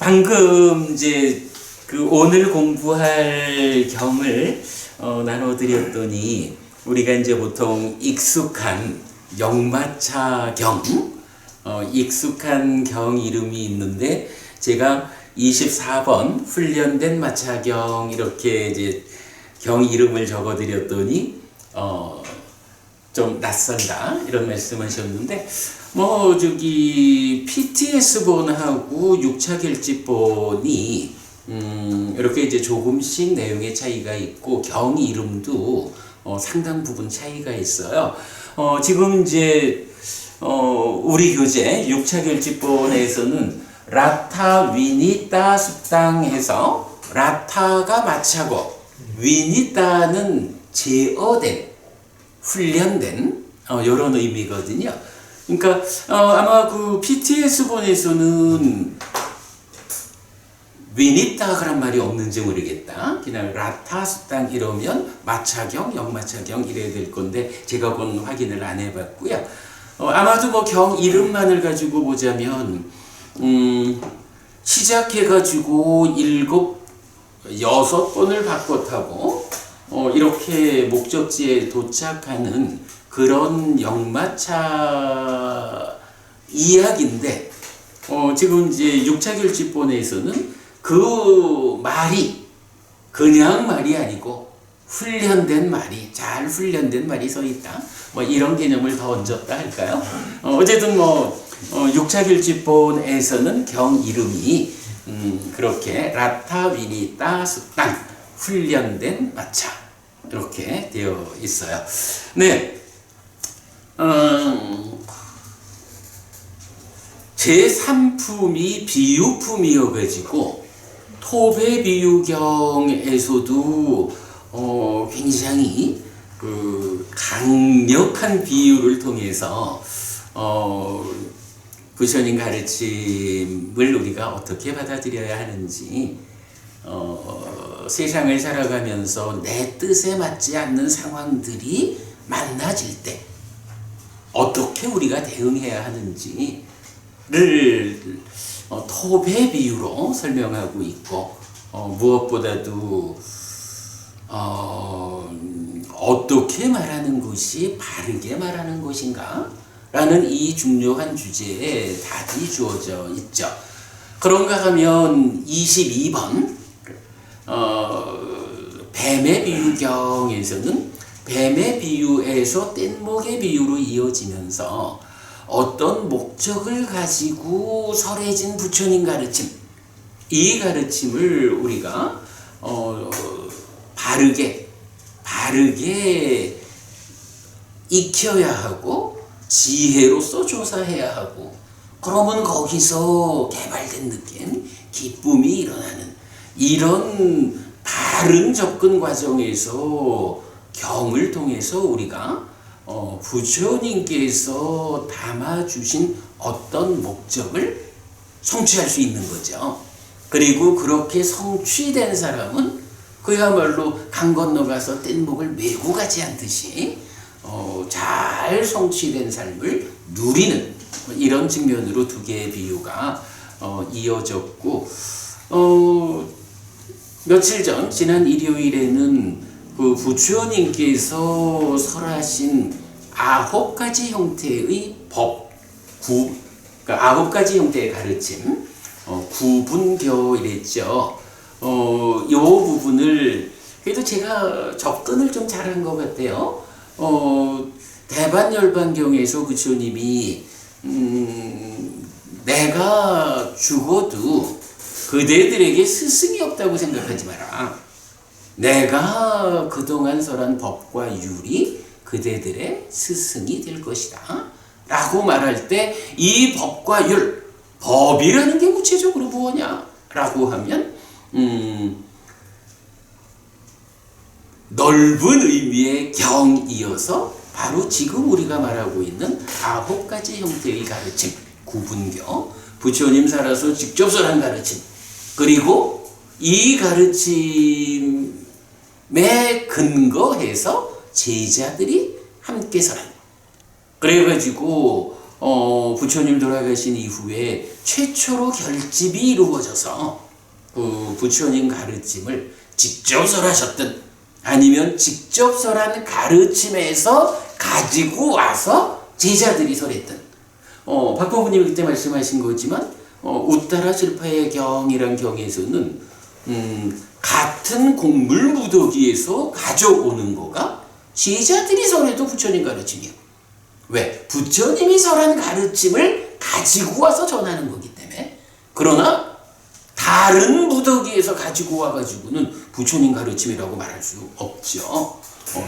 방금 이제 그 오늘 공부할 경을 나눠드렸더니 우리가 이제 보통 익숙한 역마차 경, 익숙한 경 이름이 있는데 제가 24번 훈련된 마차경 이렇게 이제 경 이름을 적어드렸더니 좀 낯선다 이런 말씀하셨는데 저기 PTS본하고 6차 결집본이 이렇게 이제 조금씩 내용의 차이가 있고 경 이름도 상당 부분 차이가 있어요. 지금 이제 우리 교재 6차 결집본에서는 라타 위니따 습당해서 라타가 마차고 위니따는 제어된 훈련된 이런 의미거든요. 그러니까 아마 그 PTS본에서는 위니따 그런 말이 없는지 모르겠다. 그냥 라타 습당 이러면 마차경, 역마차경 이래야 될 건데 제가 그건 확인을 안 해봤고요. 아마도 뭐 경 이름만을 가지고 보자면 시작해가지고 6번을 바꿔 타고 이렇게 목적지에 도착하는 그런 역마차 이야기인데 지금 이제 6차 결집본에서는 그 말이 그냥 말이 아니고 훈련된 말이 잘 훈련된 말이 서 있다. 이런 개념을 더 얹었다 할까요? 어쨌든 6차 결집본에서는 경 이름이 그렇게 라타 위니따 습당 훈련된 마차 이렇게 되어 있어요. 네. 제3품이 비유품이어가지고 토배비유경에서도 굉장히 그 강력한 비유를 통해서 부처님 가르침을 우리가 어떻게 받아들여야 하는지 세상을 살아가면서 내 뜻에 맞지 않는 상황들이 만나질 때 어떻게 우리가 대응해야 하는지를 토배 비유로 설명하고 있고 무엇보다도 어떻게 말하는 것이 바르게 말하는 것인가 라는 이 중요한 주제에 답이 주어져 있죠. 그런가 하면 22번 뱀의 비유경에서는 뱀의 비유에서 뗏목의 비유로 이어지면서 어떤 목적을 가지고 설해진 부처님 가르침, 이 가르침을 우리가 바르게 익혀야 하고 지혜로서 조사해야 하고 그러면 거기서 개발된 느낌, 기쁨이 일어나는 이런 바른 접근 과정에서 경을 통해서 우리가 부처님께서 담아주신 어떤 목적을 성취할 수 있는 거죠. 그리고 그렇게 성취된 사람은 그야말로 강 건너가서 뗏목을 메고 가지 않듯이 잘 성취된 삶을 누리는 이런 측면으로 두 개의 비유가 이어졌고 며칠 전 지난 일요일에는 그 부처님께서 설하신 9가지 형태의 법, 그러니까 9가지 형태의 가르침, 구분교 이랬죠. 이 부분을 그래도 제가 접근을 좀 잘한 것 같아요. 대반열반경에서 부처님이 내가 죽어도 그대들에게 스승이 없다고 생각하지 마라. 내가 그동안 설한 법과 율이 그대들의 스승이 될 것이다 라고 말할 때 이 법과 율, 법이라는 게 구체적으로 무엇냐 라고 하면 넓은 의미의 경이어서 바로 지금 우리가 말하고 있는 9가지 형태의 가르침, 구분교, 부처님 살아서 직접 설한 가르침, 그리고 이 가르침에 근거해서 제자들이 함께 설한, 그래가지고 부처님 돌아가신 이후에 최초로 결집이 이루어져서 그 부처님 가르침을 직접 설하셨든 아니면 직접 설한 가르침에서 가지고 와서 제자들이 설했든 박법부님이 그때 말씀하신 거지만 우따라 실파의 경이란 경에서는 같은 곡물 무더기에서 가져오는 거가 제자들이 설해도 부처님 가르침이에요. 왜? 부처님이 설한 가르침을 가지고 와서 전하는 거기 때문에. 그러나 다른 무더기에서 가지고 와가지고는 부처님 가르침이라고 말할 수 없죠.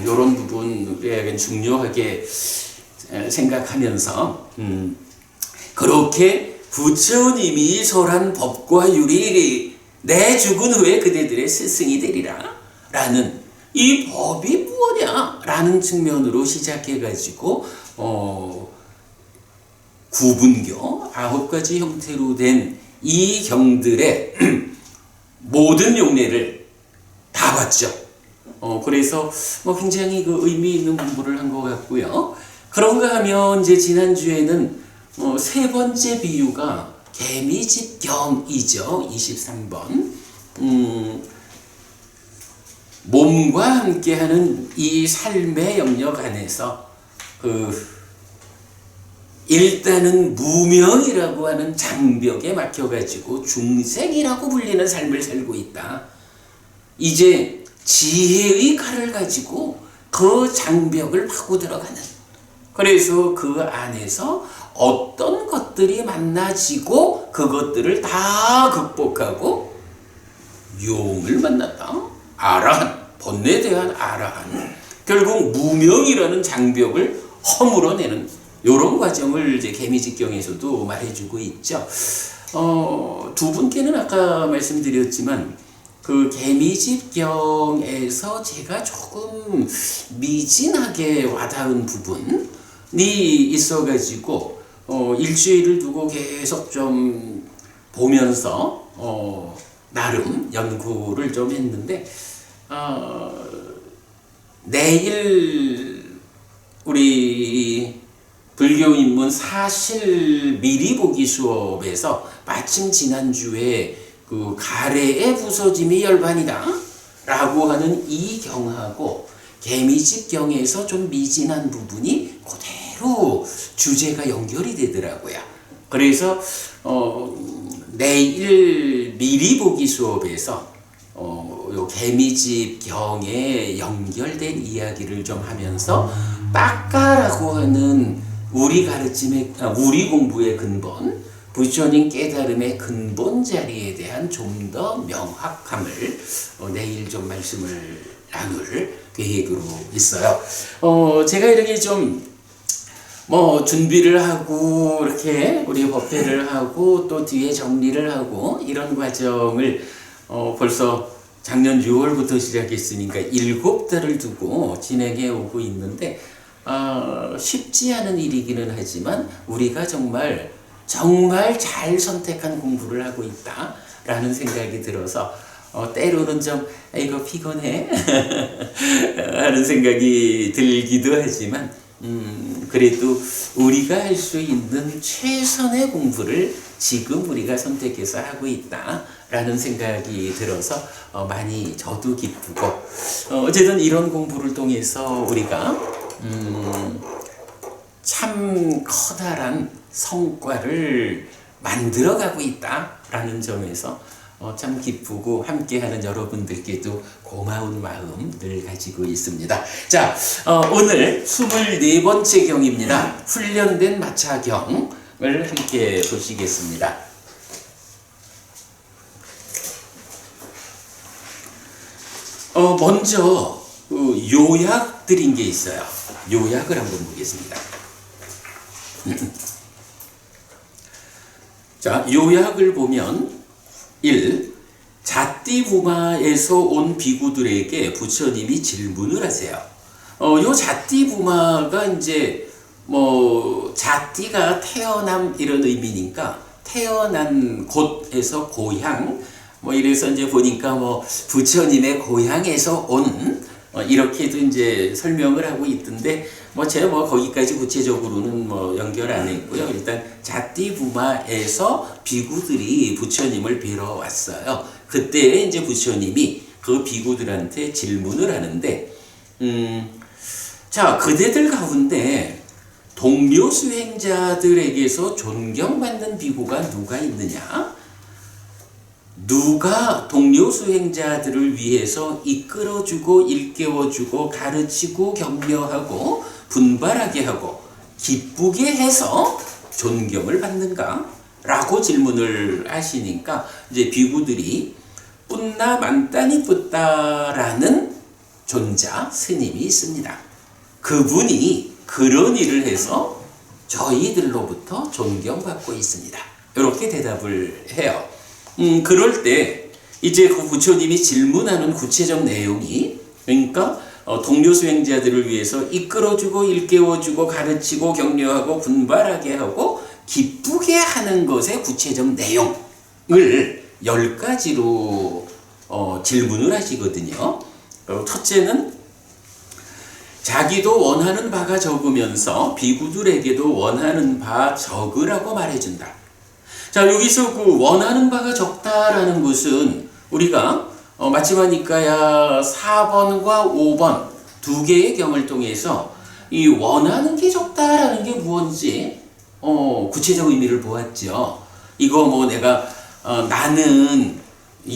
이런 부분을 중요하게 생각하면서 그렇게 부처님이 설한 법과 율이 내 죽은 후에 그대들의 스승이 되리라 라는 이 법이 무엇냐 라는 측면으로 시작해가지고 구분교 9가지 형태로 된 이 경들의 모든 용례를 다 봤죠. 그래서 굉장히 그 의미 있는 공부를 한 것 같고요. 그런가 하면 이제 지난주에는 세 번째 비유가 개미집경이죠. 23번. 몸과 함께하는 이 삶의 영역 안에서 일단은 무명이라고 하는 장벽에 막혀가지고 중생이라고 불리는 삶을 살고 있다. 이제 지혜의 칼을 가지고 그 장벽을 파고 들어가는. 그래서 그 안에서 어떤 것들이 만나지고 그것들을 다 극복하고 용을 만났다. 아라한, 번뇌에 대한 아라한. 결국 무명이라는 장벽을 허물어내는 이런 과정을 이제 개미집경에서도 말해주고 있죠. 두 분께는 아까 말씀드렸지만 그 개미집경에서 제가 조금 미진하게 와닿은 부분이 있어가지고 일주일을 두고 계속 좀 보면서 나름 연구를 좀 했는데 내일 우리 불교인문 사실 미리 보기 수업에서 마침 지난주에 그 가래의 부서짐이 열반이다 라고 하는 이 경하고 개미집경에서 좀 미진한 부분이 그대로 주제가 연결이 되더라고요. 그래서 내일 미리 보기 수업에서 요 개미집경에 연결된 이야기를 좀 하면서 빠까라고 하는 우리 가르침의 우리 공부의 근본, 부처님 깨달음의 근본 자리에 대한 좀 더 명확함을 내일 좀 말씀을 나눌 계획으로 있어요. 제가 이렇게 좀 준비를 하고 이렇게 우리 법회를 하고 또 뒤에 정리를 하고 이런 과정을 벌써 작년 6월부터 시작했으니까 7달을 두고 진행해 오고 있는데 쉽지 않은 일이기는 하지만 우리가 정말 잘 선택한 공부를 하고 있다라는 생각이 들어서 때로는 좀 이거 피곤해 하는 생각이 들기도 하지만 그래도 우리가 할 수 있는 최선의 공부를 지금 우리가 선택해서 하고 있다라는 생각이 들어서 많이 저도 기쁘고 어쨌든 이런 공부를 통해서 우리가 참 커다란 성과를 만들어가고 있다라는 점에서 참 기쁘고 함께하는 여러분들께도 고마운 마음 늘 가지고 있습니다. 자, 오늘 24번째 경입니다. 훈련된 마차경을 함께 보시겠습니다. 먼저 요약 드린 게 있어요. 요약을 한번 보겠습니다. 자, 요약을 보면 1. 자띠부마에서 온 비구들에게 부처님이 질문을 하세요. 요 자띠부마가 이제 자띠가 태어남 이런 의미니까 태어난 곳에서 고향 이래서 이제 보니까 부처님의 고향에서 온 이렇게도 이제 설명을 하고 있던데 제가 거기까지 구체적으로는 연결 안 했고요. 일단 자띠부마에서 비구들이 부처님을 뵈러 왔어요. 그때 이제 부처님이 그 비구들한테 질문을 하는데, 자, 그대들 가운데 동료 수행자들에게서 존경받는 비구가 누가 있느냐? 누가 동료 수행자들을 위해서 이끌어주고 일깨워주고 가르치고 격려하고 분발하게 하고 기쁘게 해서 존경을 받는가? 라고 질문을 하시니까 이제 비구들이 뿐나 만단이 뿌따라는 존자 스님이 있습니다. 그분이 그런 일을 해서 저희들로부터 존경받고 있습니다. 이렇게 대답을 해요. 그럴 때 이제 그 부처님이 질문하는 구체적 내용이, 그러니까 동료 수행자들을 위해서 이끌어주고 일깨워주고 가르치고 격려하고 분발하게 하고 기쁘게 하는 것의 구체적 내용을 10가지로 질문을 하시거든요. 첫째는 자기도 원하는 바가 적으면서 비구들에게도 원하는 바 적으라고 말해준다. 자, 여기서 그 원하는 바가 적다라는 것은 우리가 마치마니까야 4번과 5번 두 개의 경을 통해서 이 원하는 게 적다라는 게 무엇인지 구체적 의미를 보았죠. 이거 내가 나는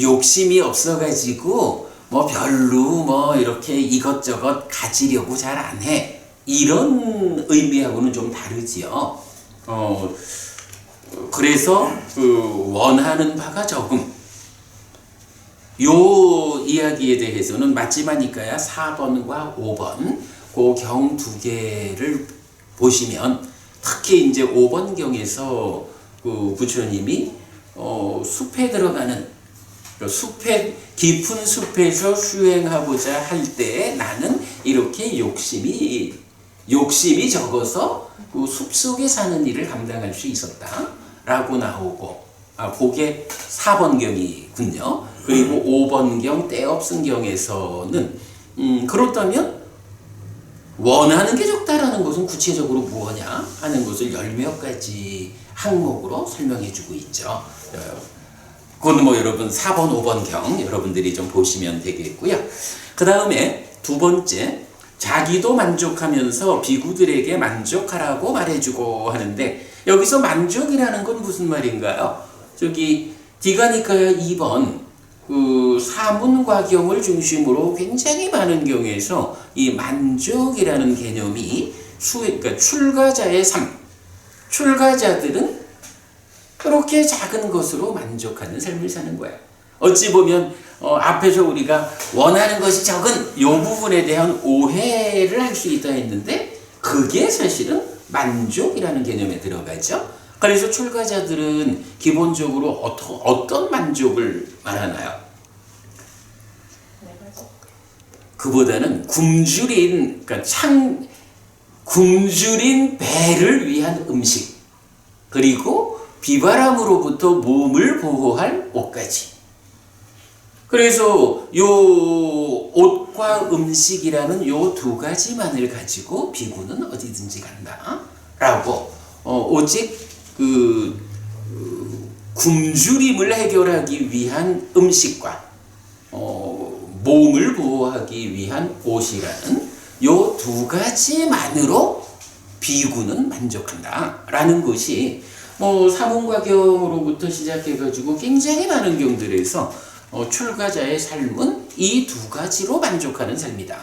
욕심이 없어가지고 별로 이렇게 이것저것 가지려고 잘 안 해. 이런 의미하고는 좀 다르지요. 그래서 그 원하는 바가 적음. 요 이야기에 대해서는 마지막이니까야 4번과 5번 그 경 두 개를 보시면 특히 이제 5번 경에서 그 부처님이 숲에 들어가는 깊은 숲에서 수행하고자 할 때 나는 이렇게 욕심이 적어서 그 숲속에 사는 일을 감당할 수 있었다 라고 나오고, 그게 4번경이군요. 그리고 5번경 때없음경에서는 그렇다면 원하는 게 적다라는 것은 구체적으로 무엇이냐 하는 것을 10몇 가지 항목으로 설명해 주고 있죠. 그건 여러분 4번, 5번경 여러분들이 좀 보시면 되겠고요. 그 다음에 두 번째, 자기도 만족하면서 비구들에게 만족하라고 말해주고 하는데, 여기서 만족이라는 건 무슨 말인가요? 저기 디가니카야 2번 그 사문과경을 중심으로 굉장히 많은 경우에서 이 만족이라는 개념이 그러니까 출가자의 삶, 출가자들은 그렇게 작은 것으로 만족하는 삶을 사는 거야. 어찌 보면 앞에서 우리가 원하는 것이 적은 이 부분에 대한 오해를 할 수 있다 했는데, 그게 사실은 만족이라는 개념에 들어가죠. 그래서 출가자들은 기본적으로 어떤 만족을 말하나요? 그보다는 굶주린, 굶주린 배를 위한 음식, 그리고 비바람으로부터 몸을 보호할 옷까지. 그래서 요 옷과 음식이라는 요 두 가지만을 가지고 비구는 어디든지 간다 라고, 오직 굶주림을 해결하기 위한 음식과 몸을 보호하기 위한 옷이라는 요 두 가지만으로 비구는 만족한다 라는 것이 사문과경으로부터 시작해가지고 굉장히 많은 경들에서 출가자의 삶은 이 두 가지로 만족하는 삶이다.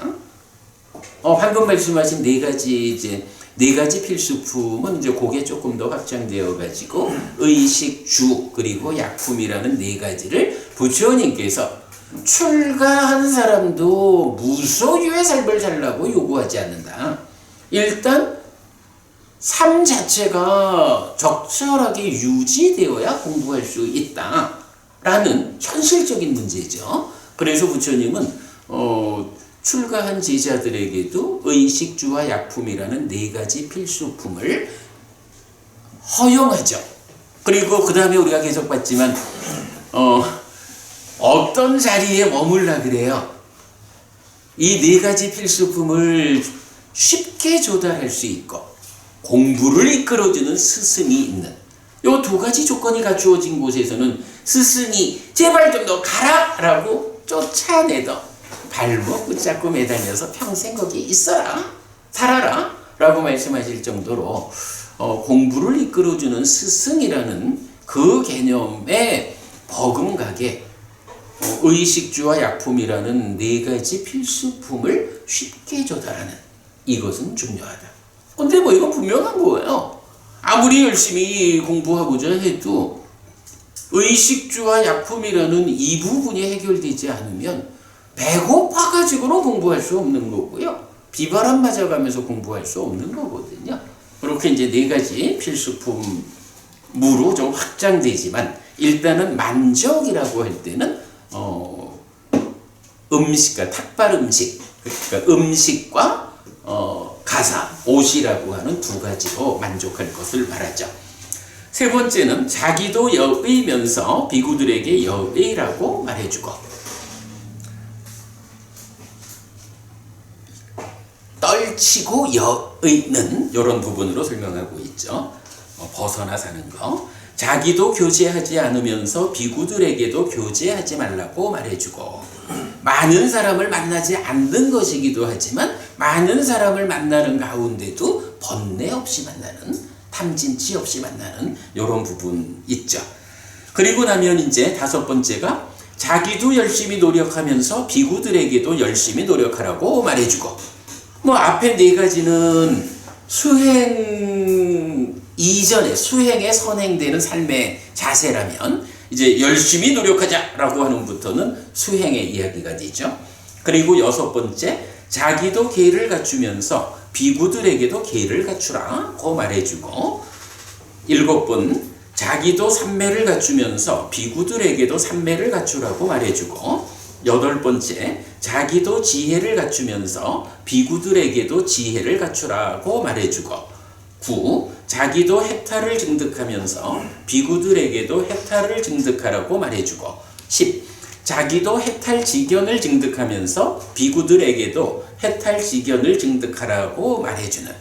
방금 말씀하신 네 가지 필수품은 이제 그게 조금 더 확장되어 가지고 의식, 주, 그리고 약품이라는 네 가지를 부처님께서 출가한 사람도 무소유의 삶을 살라고 요구하지 않는다. 일단 삶 자체가 적절하게 유지되어야 공부할 수 있다라는 현실적인 문제죠. 그래서 부처님은 출가한 제자들에게도 의식주와 약품이라는 네 가지 필수품을 허용하죠. 그리고 그 다음에 우리가 계속 봤지만 어떤 자리에 머물라 그래요? 이 네 가지 필수품을 쉽게 조달할 수 있고 공부를 이끌어주는 스승이 있는 요 두 가지 조건이 갖추어진 곳에서는 스승이 제발 좀 더 가라! 라고 쫓아내도 발목 붙잡고 매달려서 평생 거기 있어라, 살아라 라고 말씀하실 정도로 공부를 이끌어주는 스승이라는 그 개념에 버금가게 의식주와 약품이라는 네 가지 필수품을 쉽게 조달하는 이것은 중요하다. 근데 뭐 이건 분명한 거예요. 아무리 열심히 공부하고자 해도 의식주와 약품이라는 이 부분이 해결되지 않으면 배고파가지고는 공부할 수 없는 거고요. 비바람 맞아가면서 공부할 수 없는 거거든요. 그렇게 이제 네 가지 필수품으로 좀 확장되지만 일단은 만적이라고 할 때는 음식과 탁발 음식, 그러니까 음식과 가사, 옷이라고 하는 두 가지로 만족할 것을 말하죠. 세 번째는 자기도 여의면서 비구들에게 여의라고 말해주고 떨치고 여의는 이런 부분으로 설명하고 있죠. 벗어나 사는 거. 자기도 교제하지 않으면서 비구들에게도 교제하지 말라고 말해주고 많은 사람을 만나지 않는 것이기도 하지만 많은 사람을 만나는 가운데도 번뇌 없이 만나는 탐진치 없이 만나는 이런 부분 있죠. 그리고 나면 이제 다섯 번째가 자기도 열심히 노력하면서 비구들에게도 열심히 노력하라고 말해주고 뭐 앞에 네 가지는 수행 이전에 수행에 선행되는 삶의 자세라면 이제 열심히 노력하자라고 하는 부터는 수행의 이야기가 되죠. 그리고 여섯 번째 자기도 계를 갖추면서 비구들에게도 계를 갖추라고 말해주고 일곱 번 자기도 삼매를 갖추면서 비구들에게도 삼매를 갖추라고 말해주고 여덟 번째 자기도 지혜를 갖추면서 비구들에게도 지혜를 갖추라고 말해주고 9. 자기도 해탈을 증득하면서 비구들에게도 해탈을 증득하라고 말해주고 10. 자기도 해탈지견을 증득하면서 비구들에게도 해탈지견을 증득하라고 말해주는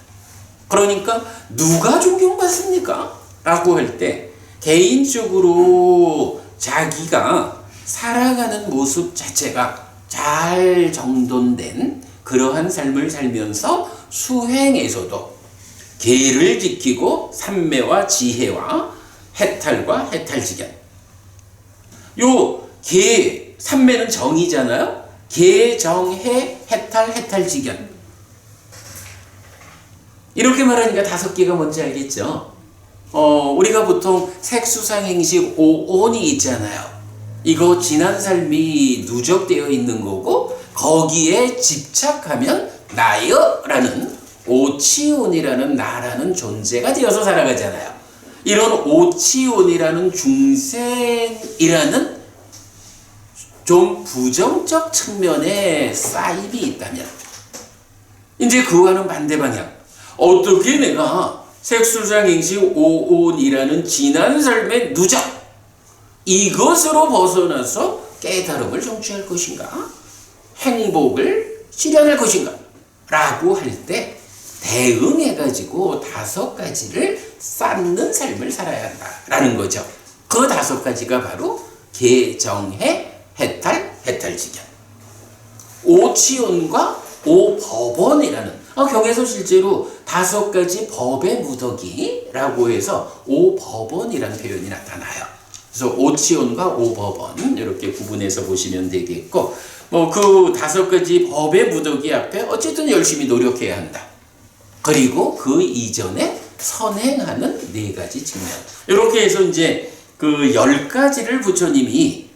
그러니까 누가 존경받습니까? 라고 할 때 개인적으로 자기가 살아가는 모습 자체가 잘 정돈된 그러한 삶을 살면서 수행에서도 계를 지키고 삼매와 지혜와 해탈과 해탈지견 요 계, 삼매는 정이잖아요. 계, 정해, 해탈, 해탈지견 이렇게 말하니까 다섯 개가 뭔지 알겠죠? 우리가 보통 색수상행식 오온이 있잖아요. 이거 지난 삶이 누적되어 있는 거고 거기에 집착하면 나여 라는 오치온이라는 나라는 존재가 되어서 살아가잖아요. 이런 오치온이라는 중생이라는 좀 부정적 측면의 쌓임이 있다면 이제 그와는 반대 방향 어떻게 내가 색수상행식 오온이라는 지난 삶의 누적 이것으로 벗어나서 깨달음을 성취할 것인가 행복을 실현할 것인가 라고 할 때 대응해가지고 다섯 가지를 쌓는 삶을 살아야 한다라는 거죠. 그 다섯 가지가 바로 계정해, 해탈, 해탈지견. 오치온과 오법원이라는 경에서 실제로 다섯 가지 법의 무더기라고 해서 오법원이라는 표현이 나타나요. 그래서 오치온과 오법원 이렇게 구분해서 보시면 되겠고 뭐 그 다섯 가지 법의 무더기 앞에 어쨌든 열심히 노력해야 한다. 그리고 그 이전에 선행하는 네 가지 측면. 이렇게 해서 이제 그 10가지를 부처님이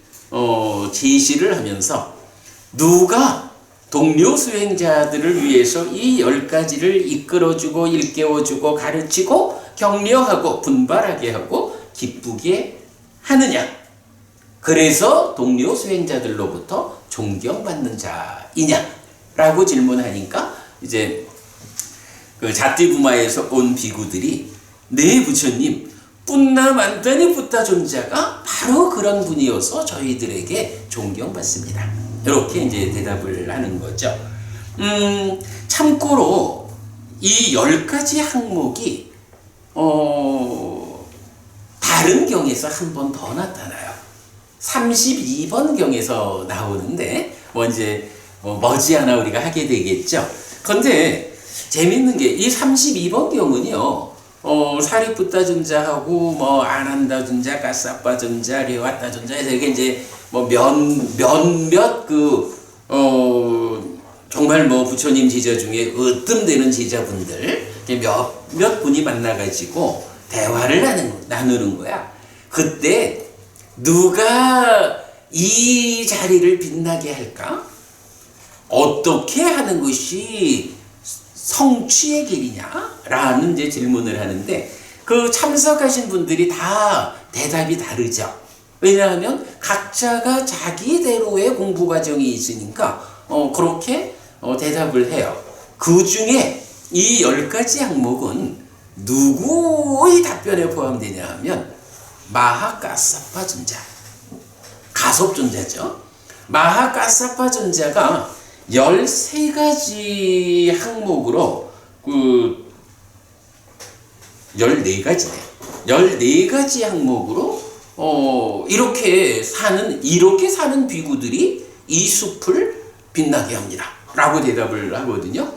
제시를 하면서 누가 동료 수행자들을 위해서 이 10가지를 이끌어주고 일깨워주고 가르치고 격려하고 분발하게 하고 기쁘게 하느냐. 그래서 동료 수행자들로부터 존경받는 자이냐라고 질문하니까 이제 그 자띠부마에서 온 비구들이 네 부처님 뿐나 만다니 붓다 존자가 바로 그런 분이어서 저희들에게 존경받습니다. 이렇게 이제 대답을 하는 거죠. 참고로 이 10가지 항목이 다른 경에서 한 번 더 나타나요. 32번 경에서 나오는데 이제 머지않아 우리가 하게 되겠죠. 그런데 재밌는 게 이 32번 경은요. 사리푸타 존자하고 아난다 존자, 가사파 존자, 레와타 존자 해서 이게 이제 몇몇 정말 부처님 제자 중에 으뜸되는 제자분들 몇 분이 만나가지고 대화를 나누는 거야. 그때 누가 이 자리를 빛나게 할까? 어떻게 하는 것이 성취의 길이냐? 라는 이제 질문을 하는데 그 참석하신 분들이 다 대답이 다르죠. 왜냐하면 각자가 자기대로의 공부 과정이 있으니까 그렇게 대답을 해요. 그 중에 이 10가지 항목은 누구의 답변에 포함되냐 하면 마하가사파 존자, 가섭존자죠. 마하가사파 존자가 13가지 항목으로 14가지네. 14가지 항목으로 이렇게 사는 비구들이 이 숲을 빛나게 합니다. 라고 대답을 하거든요.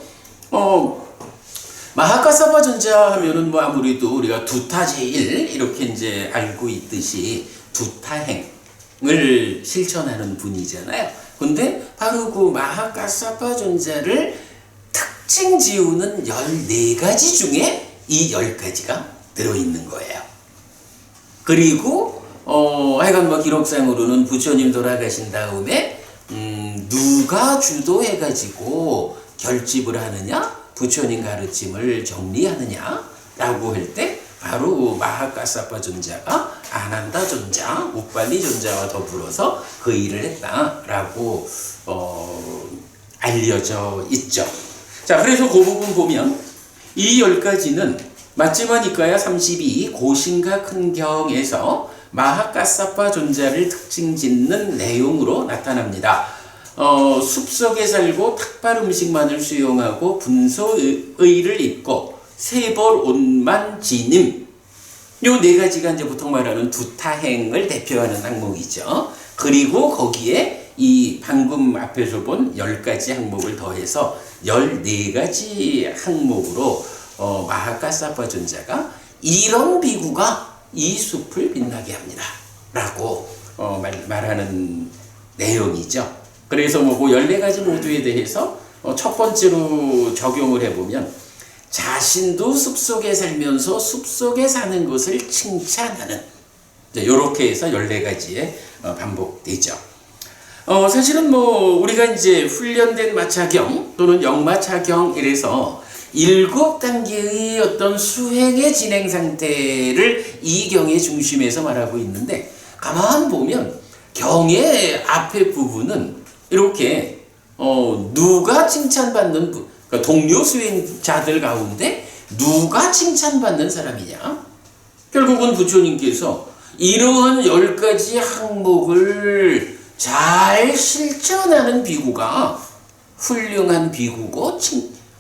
마하가사파 존자 하면은 아무래도 우리가 두타제일 이렇게 이제 알고 있듯이 두타행을 실천하는 분이잖아요. 근데 바로 그 마하가사파 존자를 특징 지우는 14가지 중에 이 10가지가 들어있는 거예요. 그리고 하여간 기록상으로는 부처님 돌아가신 다음에 누가 주도해가지고 결집을 하느냐, 부처님 가르침을 정리하느냐라고 할 때 바로 마하가사파 존자가 아난다 존자, 우빨리 존자와 더불어서 그 일을 했다라고 알려져 있죠. 자, 그래서 그 부분 보면 이 10가지는 마찌마니까야 32 고신가 큰경에서 마하가사파 존자를 특징 짓는 내용으로 나타납니다. 숲속에 살고 탁발 음식만을 수용하고 분소의를 입고 세벌 옷만 지님. 요 4가지가 이제 보통 말하는 두타행을 대표하는 항목이죠. 그리고 거기에 이 방금 앞에서 본 10가지 항목을 더해서 14가지 항목으로 마하가사파 존자가 이런 비구가 이 숲을 빛나게 합니다. 라고 말하는 내용이죠. 그래서 그 14가지 모두에 대해서 첫 번째로 적용을 해보면 자신도 숲속에 살면서 숲속에 사는 것을 칭찬하는, 이렇게 해서 14가지에 반복되죠. 사실은 우리가 이제 훈련된 마차경 또는 영마차경 이래서 7단계의 어떤 수행의 진행 상태를 이 경의 중심에서 말하고 있는데, 가만 보면 경의 앞에 부분은 이렇게 누가 칭찬받는 그러니까 동료 수행자들 가운데 누가 칭찬받는 사람이냐? 결국은 부처님께서 이러한 10가지 항목을 잘 실천하는 비구가 훌륭한 비구고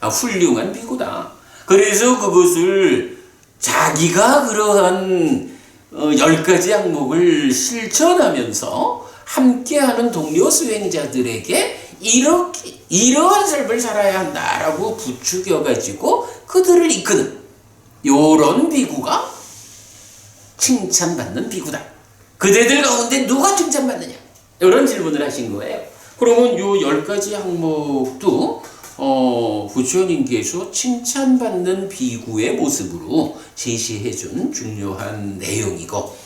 훌륭한 비구다. 그래서 그것을 자기가 그러한 10가지 항목을 실천하면서 함께하는 동료 수행자들에게 이러한 삶을 살아야 한다라고 부추겨가지고 그들을 이끄는 요런 비구가 칭찬받는 비구다. 그대들 가운데 누가 칭찬받느냐? 이런 질문을 하신 거예요. 그러면 요 10가지 항목도 부처님께서 칭찬받는 비구의 모습으로 제시해준 중요한 내용이고,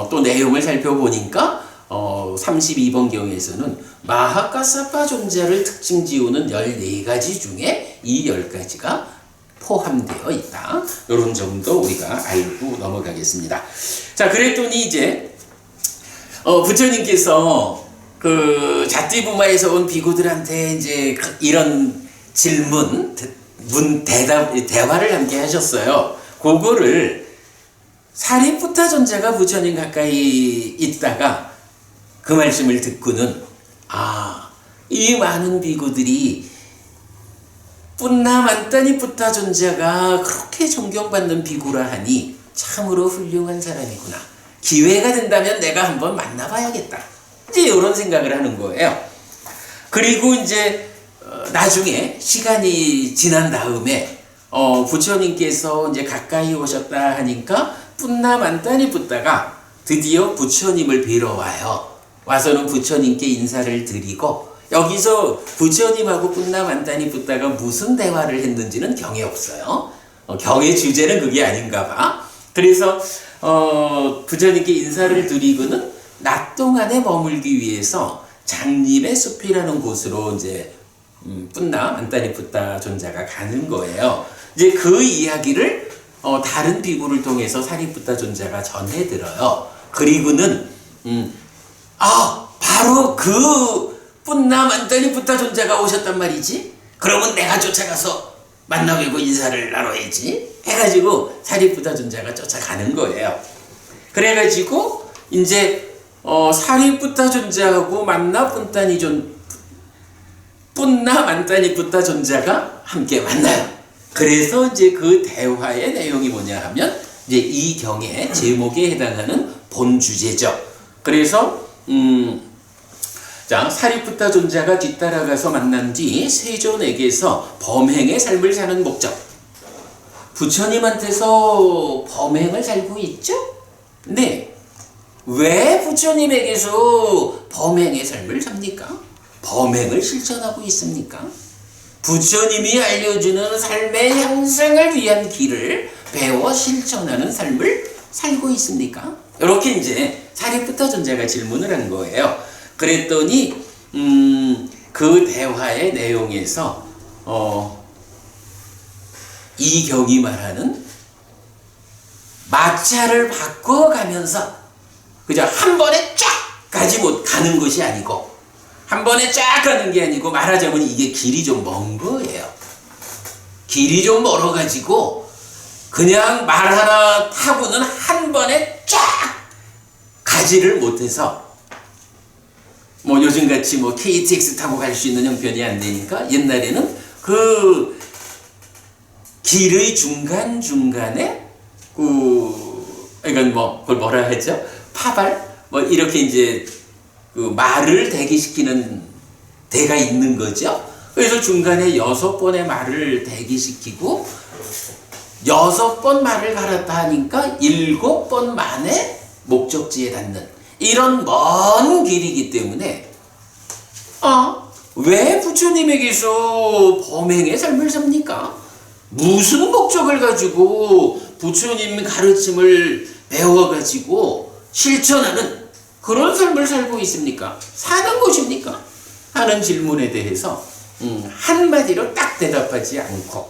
또 내용을 살펴보니까 32번 경에서는 마하가사파 존자를 특징 지우는 14가지 중에 이 10가지가 포함되어 있다. 이런 점도 우리가 알고 넘어가겠습니다. 자, 그랬더니 이제 부처님께서 그 자띠부마에서 온 비구들한테 이제 이런 질문, 대화를 함께 하셨어요. 그거를 사리푸타 존자가 부처님 가까이 있다가 그 말씀을 듣고는 이 많은 비구들이 뿐나만따니 뿌따 존자가 그렇게 존경받는 비구라 하니 참으로 훌륭한 사람이구나. 기회가 된다면 내가 한번 만나봐야겠다. 이제 이런 생각을 하는 거예요. 그리고 이제 나중에 시간이 지난 다음에 부처님께서 이제 가까이 오셨다 하니까 뿐나만따니 뿌따가 드디어 부처님을 뵈러 와요. 와서는 부처님께 인사를 드리고, 여기서 부처님하고 뿐나만따니 뿌따가 무슨 대화를 했는지는 경에 없어요. 경의 주제는 그게 아닌가 봐. 그래서 부처님께 인사를 드리고는 낮 동안에 머물기 위해서 장림의 숲이라는 곳으로 이제 뿐나만따니 뿌따 존자가 가는 거예요. 이제 그 이야기를 다른 비구를 통해서 사리뿌따 존자가 전해들어요. 그리고는 바로 그 뿐나만따니 뿌따 존자가 오셨단 말이지. 그러면 내가 쫓아가서 만나뵈고 인사를 나눠야지 해가지고 사리뿌따 존자가 쫓아가는 거예요. 그래가지고 이제 사리뿌따 존자하고 뿐나만따니 뿌따 존자가 함께 만나요. 그래서 이제 그 대화의 내용이 뭐냐 하면 이제 이 경의 제목에 해당하는 본 주제죠. 그래서 자, 사리뿌따 존자가 뒤따라가서 만난 뒤 세존에게서 범행의 삶을 사는 목적. 부처님한테서 범행을 살고 있죠? 네. 왜 부처님에게서 범행의 삶을 삽니까? 범행을 실천하고 있습니까? 부처님이 알려주는 삶의 향상을 위한 길을 배워 실천하는 삶을 살고 있습니까? 이렇게 이제 사리뿌따 존자가 질문을 한 거예요. 그랬더니 그 대화의 내용에서 이 경이 말하는 마차를 바꿔가면서 그저 한 번에 쫙 가는 것이 아니고, 한 번에 쫙 가는 게 아니고, 말하자면 이게 길이 좀 먼 거예요. 길이 좀 멀어가지고 그냥 말 하나 타고는 한 번에 쫙 가지를 못해서, 뭐 요즘같이 뭐 KTX 타고 갈 수 있는 형편이 안 되니까 옛날에는 그 길의 중간중간에 이건 뭐 그걸 뭐라 하죠? 파발? 뭐 이렇게 이제 그 말을 대기시키는 대가 있는 거죠. 그래서 중간에 6번의 말을 대기시키고 6번 말을 갈았다 하니까 7번 만에 목적지에 닿는 이런 먼 길이기 때문에 왜 부처님에게서 범행의 삶을 삽니까? 무슨 목적을 가지고 부처님 가르침을 배워가지고 실천하는 그런 삶을 살고 있습니까? 사는 것입니까? 하는 질문에 대해서 한마디로 딱 대답하지 않고,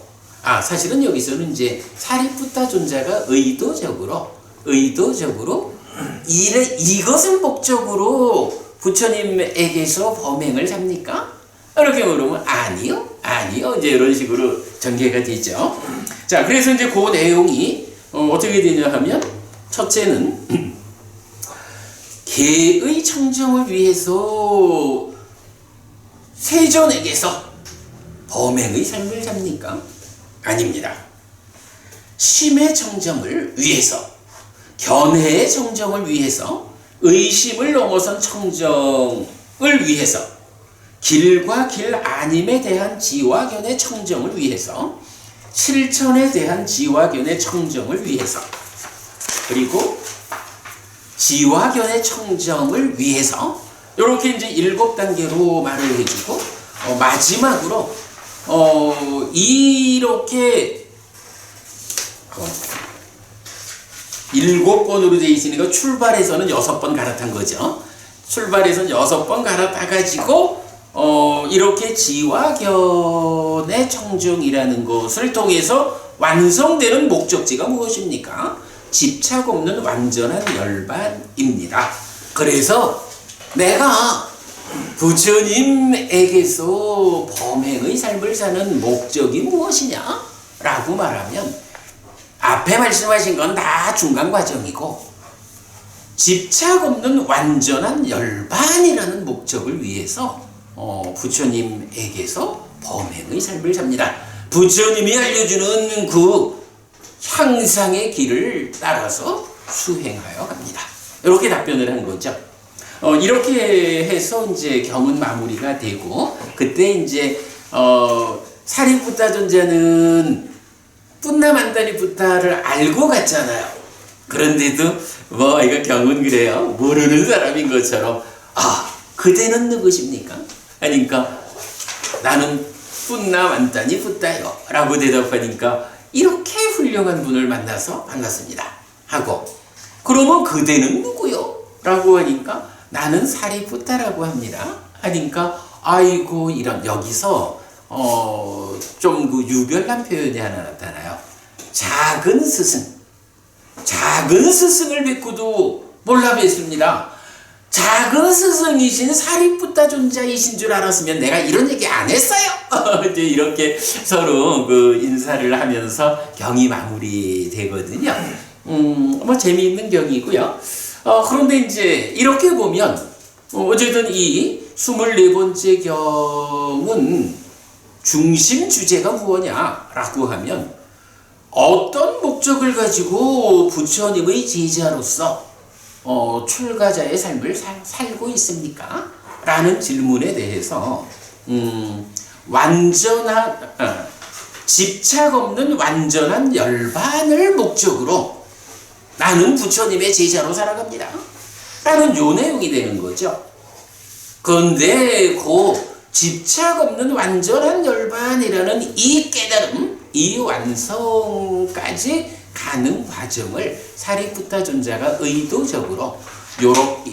사실은 여기서는 이제 사리뿌따 존자가 의도적으로 이것을 목적으로 부처님에게서 범행을 삽니까? 이렇게 물으면 아니요 이제 이런 식으로 전개가 되죠. 자, 그래서 이제 그 내용이 어떻게 되냐 하면, 첫째는 개의 청정을 위해서 세존에게서 범행의 삶을 삽니까? 아닙니다. 심의 청정을 위해서, 견해의 청정을 위해서, 의심을 넘어선 청정을 위해서, 길과 길 아님에 대한 지와견의 청정을 위해서, 실천에 대한 지와견의 청정을 위해서, 그리고 지와견의 청정을 위해서, 이렇게 이제 7단계로 말을 해주고, 마지막으로 이렇게 7번으로 되어 있으니까 출발해서는 6번 갈아탄 거죠. 출발해서는 6번 갈아타가지고 이렇게 지와견의 청정이라는 것을 통해서 완성되는 목적지가 무엇입니까? 집착 없는 완전한 열반입니다. 그래서 내가 부처님에게서 범행의 삶을 사는 목적이 무엇이냐? 라고 말하면 앞에 말씀하신 건 다 중간 과정이고, 집착 없는 완전한 열반이라는 목적을 위해서 부처님에게서 범행의 삶을 삽니다. 부처님이 알려주는 그 향상의 길을 따라서 수행하여 갑니다. 이렇게 답변을 한 거죠. 이렇게 해서 이제 경은 마무리가 되고, 그때 이제 사리푸타 존자는 뿐나만다니 푸타를 알고 갔잖아요. 그런데도 뭐 이거 경은 그래요. 모르는 사람인 것처럼, 아, 그대는 누구십니까? 하니까 나는 뿐나만다니 푸타요 라고 대답하니까, 이렇게 훌륭한 분을 만나서 반갑습니다 하고, 그러면 그대는 누구요? 라고 하니까 나는 사리푸타라고 합니다 하니까, 아이고, 이런, 여기서 좀 그 유별난 표현이 하나 나타나요. 작은 스승을 뵙고도 몰라 뵀습니다. 작은 스승이신 사리푸타 존자이신 줄 알았으면 내가 이런 얘기 안 했어요. 이제 이렇게 서로 그 인사를 하면서 경이 마무리되거든요. 뭐 재미있는 경이고요. 그런데 이제 이렇게 보면 어쨌든 이 24번째 경은 중심 주제가 무엇냐라고 하면, 어떤 목적을 가지고 부처님의 제자로서 출가자의 삶을 살고 있습니까? 라는 질문에 대해서 집착 없는 완전한 열반을 목적으로 나는 부처님의 제자로 살아갑니다 라는 요 내용이 되는 거죠. 그런데 그 집착 없는 완전한 열반이라는 이 깨달음, 이 완성까지 가는 과정을 사리푸타 존자가 의도적으로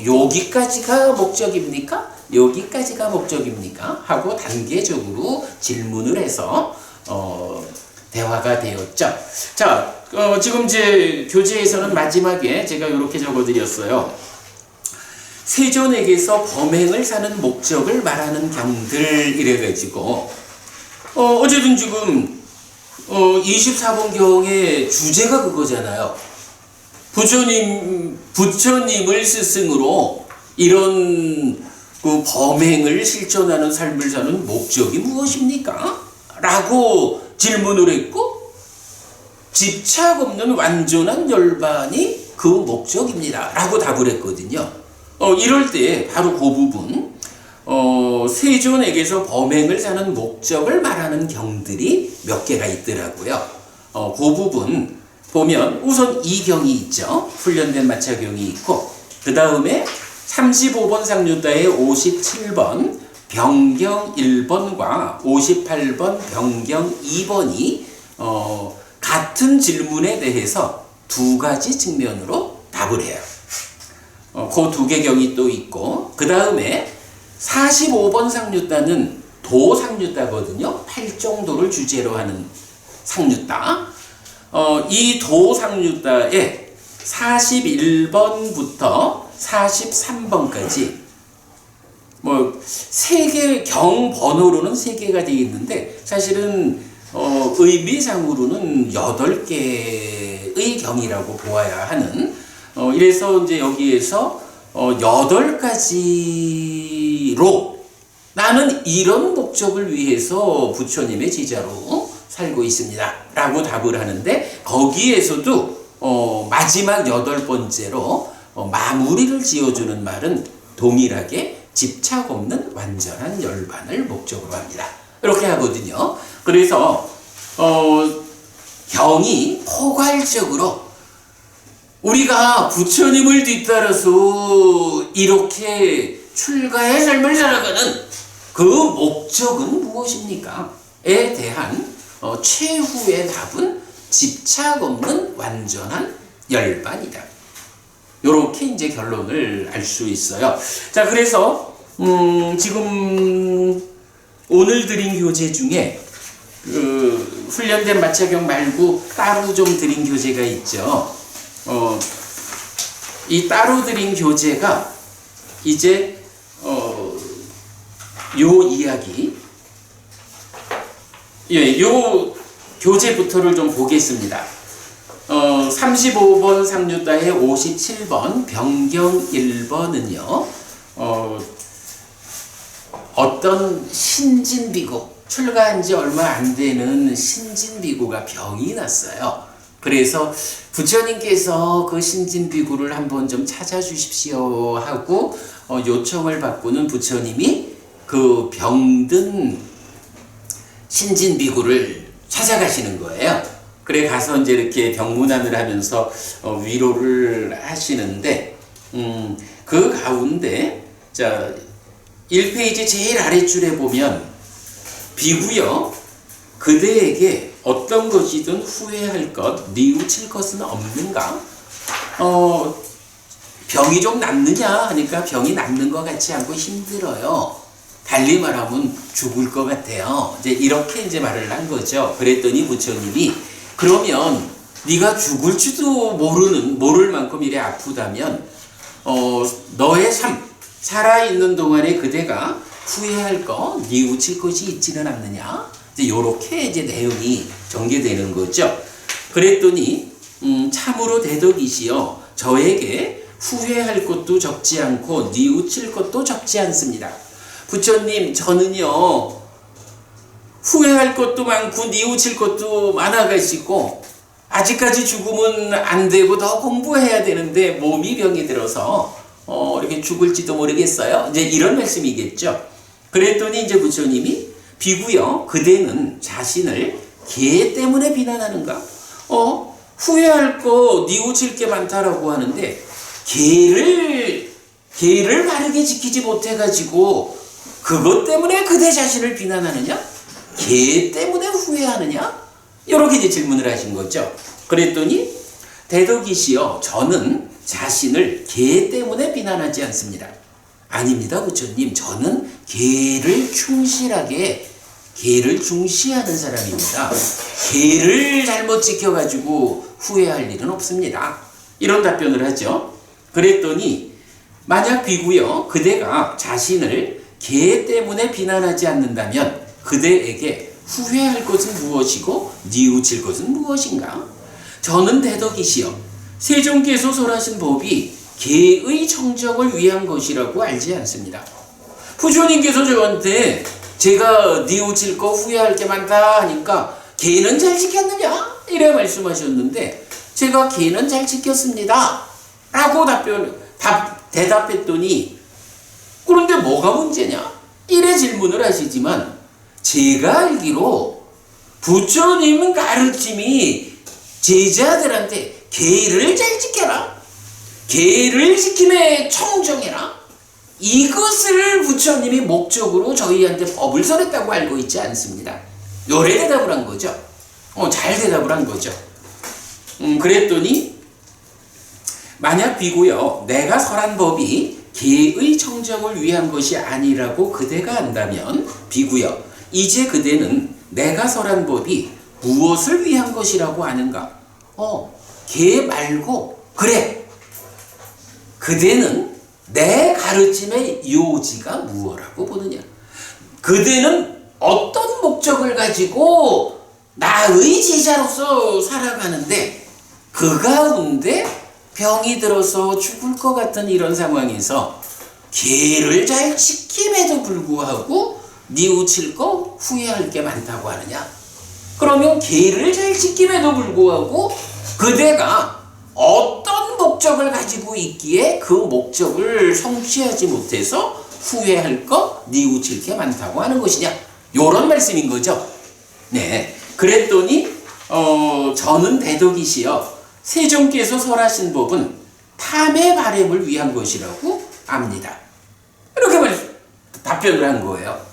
여기까지가 목적입니까? 여기까지가 목적입니까? 하고 단계적으로 질문을 해서 대화가 되었죠. 자, 지금 이제 교재에서는 마지막에 제가 이렇게 적어드렸어요. 세존에게서 범행을 사는 목적을 말하는 경들 이래가지고 어쨌든 지금 24번 경의 주제가 그거잖아요. 부처님을 스승으로 이런 그 범행을 실천하는 삶을 사는 목적이 무엇입니까? 라고 질문을 했고, 집착 없는 완전한 열반이 그 목적입니다 라고 답을 했거든요. 이럴 때 바로 그 부분, 세존에게서 범행을 사는 목적을 말하는 경들이 몇 개가 있더라고요. 그 부분 보면 우선 이 경이 있죠. 훈련된 마차경이 있고, 그 다음에 35번 상류다의 57번 병경 1번과 58번 병경 2번이 같은 질문에 대해서 두 가지 측면으로 답을 해요. 그 두 개 경이 또 있고, 그 다음에 45번 상류다는 도상류다거든요. 8정도를 주제로 하는 상류다. 이 도상류다에 41번부터 43번까지 뭐 세 개 경 번호로는 3개가 되어 있는데, 사실은 의미상으로는 8개의 경이라고 보아야 하는, 이래서 이제 여기에서 8가지로 나는 이런 목적을 위해서 부처님의 제자로 살고 있습니다 라고 답을 하는데, 거기에서도 마지막 8번째로 마무리를 지어주는 말은 동일하게 집착 없는 완전한 열반을 목적으로 합니다. 이렇게 하거든요. 그래서 경이 포괄적으로 우리가 부처님을 뒤따라서 이렇게 출가의 삶을 살아가는 그 목적은 무엇입니까? 에 대한 최후의 답은 집착 없는 완전한 열반이다. 요렇게 이제 결론을 알 수 있어요. 자, 그래서 지금 오늘 드린 교재 중에 그 훈련된 마차경 말고 따로 좀 드린 교재가 있죠. 이 따로 드린 교재가 이제 요 이야기, 요 교재부터를 좀 보겠습니다. 35번 상류다의 57번 병경 1번은요, 어떤 신진비고 출가한 지 얼마 안 되는 신진비구가 병이 났어요. 그래서 부처님께서 그 신진비구를 한번 좀 찾아주십시오 하고 요청을 받고는 부처님이 그 병든 신진비구를 찾아가시는 거예요. 그래 가서 이제 이렇게 병문안을 하면서 위로를 하시는데 그 가운데 자 1페이지 제일 아랫줄에 보면 비구여 그대에게 어떤 것이든 후회할 것, 뉘우칠 것은 없는가? 병이 좀 낫느냐 하니까 병이 낫는 것 같지 않고 힘들어요. 달리 말하면 죽을 것 같아요. 이제 이렇게 이제 말을 한 거죠. 그랬더니 부처님이 그러면 네가 죽을지도 모를 만큼 이래 아프다면 너의 삶 살아있는 동안에 그대가 후회할 것, 뉘우칠 것이 있지는 않느냐? 이제 요렇게 이제 내용이 전개되는 거죠. 그랬더니 참으로 대덕이시여 저에게 후회할 것도 적지 않고 뉘우칠 것도 적지 않습니다. 부처님 저는요 후회할 것도 많고 뉘우칠 것도 많아가지고 아직까지 죽으면 안 되고 더 공부해야 되는데 몸이 병이 들어서 이렇게 죽을지도 모르겠어요. 이제 이런 말씀이겠죠. 그랬더니 이제 부처님이 비구여 그대는 자신을 개 때문에 비난하는가? 후회할 거 뉘우칠 게 많다라고 하는데 개를 바르게 지키지 못해가지고 그것 때문에 그대 자신을 비난하느냐? 개 때문에 후회하느냐? 이렇게 이제 질문을 하신 거죠. 그랬더니 대덕이시여 저는 자신을 개 때문에 비난하지 않습니다. 아닙니다 부처님 저는 개를 중시하는 사람입니다. 개를 잘못 지켜가지고 후회할 일은 없습니다. 이런 답변을 하죠. 그랬더니 만약 비구여 그대가 자신을 개 때문에 비난하지 않는다면 그대에게 후회할 것은 무엇이고 뉘우칠 것은 무엇인가? 저는 대덕이시여 세존께서 설하신 법이 개의 청정을 위한 것이라고 알지 않습니다. 부처님께서 저한테 제가 뉘우칠 거 후회할 게 많다 하니까 개는 잘 지켰느냐? 이래 말씀하셨는데 제가 개는 잘 지켰습니다. 라고 대답했더니 그런데 뭐가 문제냐? 이래 질문을 하시지만 제가 알기로 부처님 가르침이 제자들한테 계를 잘 지켜라. 계를 지킴에 청정해라. 이것을 부처님이 목적으로 저희한테 법을 설했다고 알고 있지 않습니다. 요래 대답을 한 거죠. 잘 대답을 한 거죠. 그랬더니 만약 비구여 내가 설한 법이 계의 청정을 위한 것이 아니라고 그대가 안다면 비구여 이제 그대는 내가 설한 법이 무엇을 위한 것이라고 아는가? 계 말고 그래 그대는 내 가르침의 요지가 무엇이라고 보느냐? 그대는 어떤 목적을 가지고 나의 제자로서 살아가는데 그 가운데 병이 들어서 죽을 것 같은 이런 상황에서 계를 잘 지킴에도 불구하고 뉘우칠 거 후회할 게 많다고 하느냐? 그러면 계를 잘 지킴에도 불구하고 그대가 어떤 목적을 가지고 있기에 그 목적을 성취하지 못해서 후회할 거 뉘우칠 게 많다고 하는 것이냐? 요런 말씀인 거죠. 네. 그랬더니 저는 대덕이시여 세존께서 설하신 법은 탐의 바램을 위한 것이라고 압니다. 이렇게 답변을 한 거예요.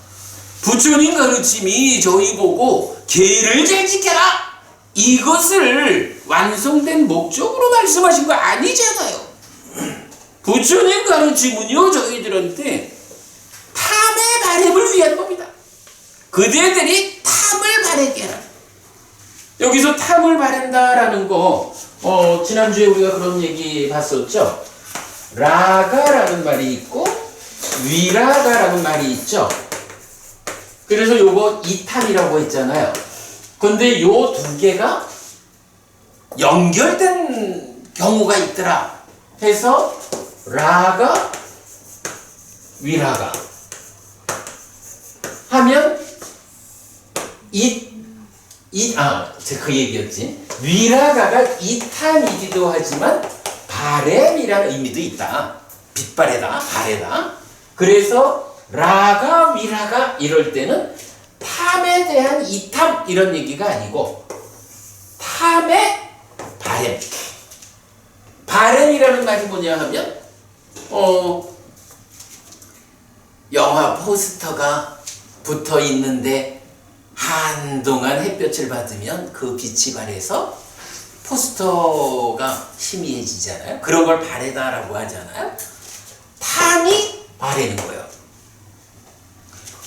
부처님 가르침이 저희 보고 계를 잘 지켜라! 이것을 완성된 목적으로 말씀하신 거 아니잖아요. 부처님 가르침은요 저희들한테 탐의 바램을 위한 겁니다. 그대들이 탐을 바라게 해라. 여기서 탐을 바란다라는 거 지난주에 우리가 그런 얘기 봤었죠. 라가라는 말이 있고 위라가라는 말이 있죠. 그래서 요거 이탐이라고 했잖아요. 근데 요 두 개가 연결된 경우가 있더라 해서 라가 위라가 하면 제가 그 얘기였지. 위라가가 이탐이기도 하지만 바램이라는 의미도 있다. 빛바래다, 바래다. 그래서 라가, 위라가 이럴 때는 탐에 대한 이탐 이런 얘기가 아니고 탐의 바램. 바램이라는 말이 뭐냐 하면 영화 포스터가 붙어 있는데 한동안 햇볕을 받으면 그 빛이 발해서 포스터가 희미해지잖아요. 그런 걸 바래다라고 하잖아요. 탐이 바래는 거예요.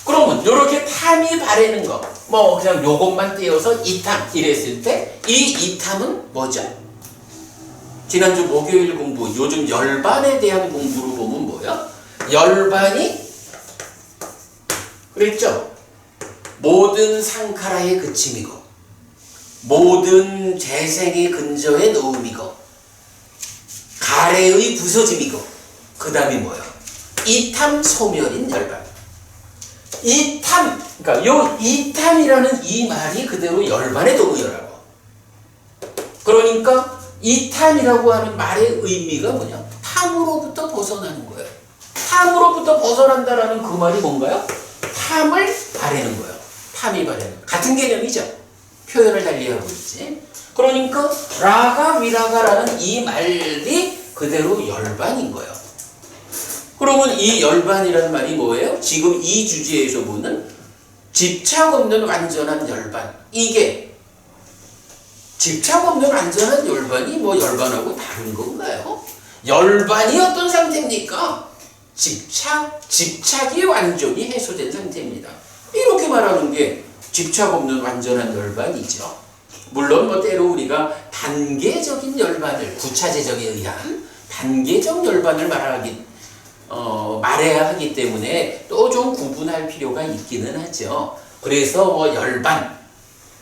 그러면 이렇게 탐이 바래는 거, 뭐 그냥 요것만 떼어서 이탐 이랬을 때 이 이탐은 뭐죠? 지난주 목요일 공부, 요즘 열반에 대한 공부로 보면 뭐야? 열반이 그랬죠? 모든 상카라의 그침이고 모든 재생의 근저에 놓음이고 가래의 부서짐이고 그 다음이 뭐야? 이탐 소멸인 열반. 이탐, 그러니까 요 이탐이라는 이 말이 그대로 열반의 도구여라고. 그러니까 이탐이라고 하는 말의 의미가 뭐냐? 탐으로부터 벗어나는 거예요. 탐으로부터 벗어난다라는 그 말이 뭔가요? 탐을 바래는 거예요. 탐이 바래는 거. 같은 개념이죠. 표현을 달리하고 있지. 그러니까 라가 위라가라는 이 말이 그대로 열반인 거예요. 그러면 이 열반이라는 말이 뭐예요? 지금 이 주제에서 보는 집착 없는 완전한 열반. 이게 집착 없는 완전한 열반이 뭐 열반하고 다른 건가요? 열반이 어떤 상태입니까? 집착이 완전히 해소된 상태입니다. 이렇게 말하는 게 집착 없는 완전한 열반이죠. 물론 뭐 때로 우리가 단계적인 열반을 구차제적에 의한 단계적 열반을 말해야 하기 때문에 또 좀 구분할 필요가 있기는 하죠. 그래서 뭐 열반,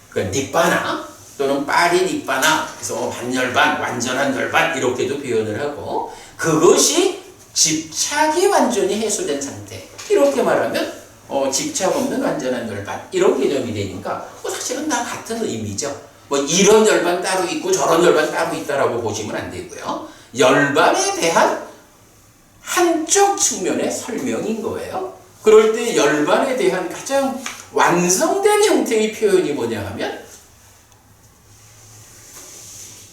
그러니까 니빠나 또는 파리 니빠나, 그래서 반열반, 완전한 열반 이렇게도 표현을 하고 그것이 집착이 완전히 해소된 상태. 이렇게 말하면 집착 없는 완전한 열반 이런 개념이 되니까 사실은 다 같은 의미죠. 뭐 이런 열반 따로 있고 저런 열반 따로 있다라고 보시면 안 되고요. 열반에 대한 한쪽 측면의 설명인 거예요. 그럴 때 열반에 대한 가장 완성된 형태의 표현이 뭐냐 하면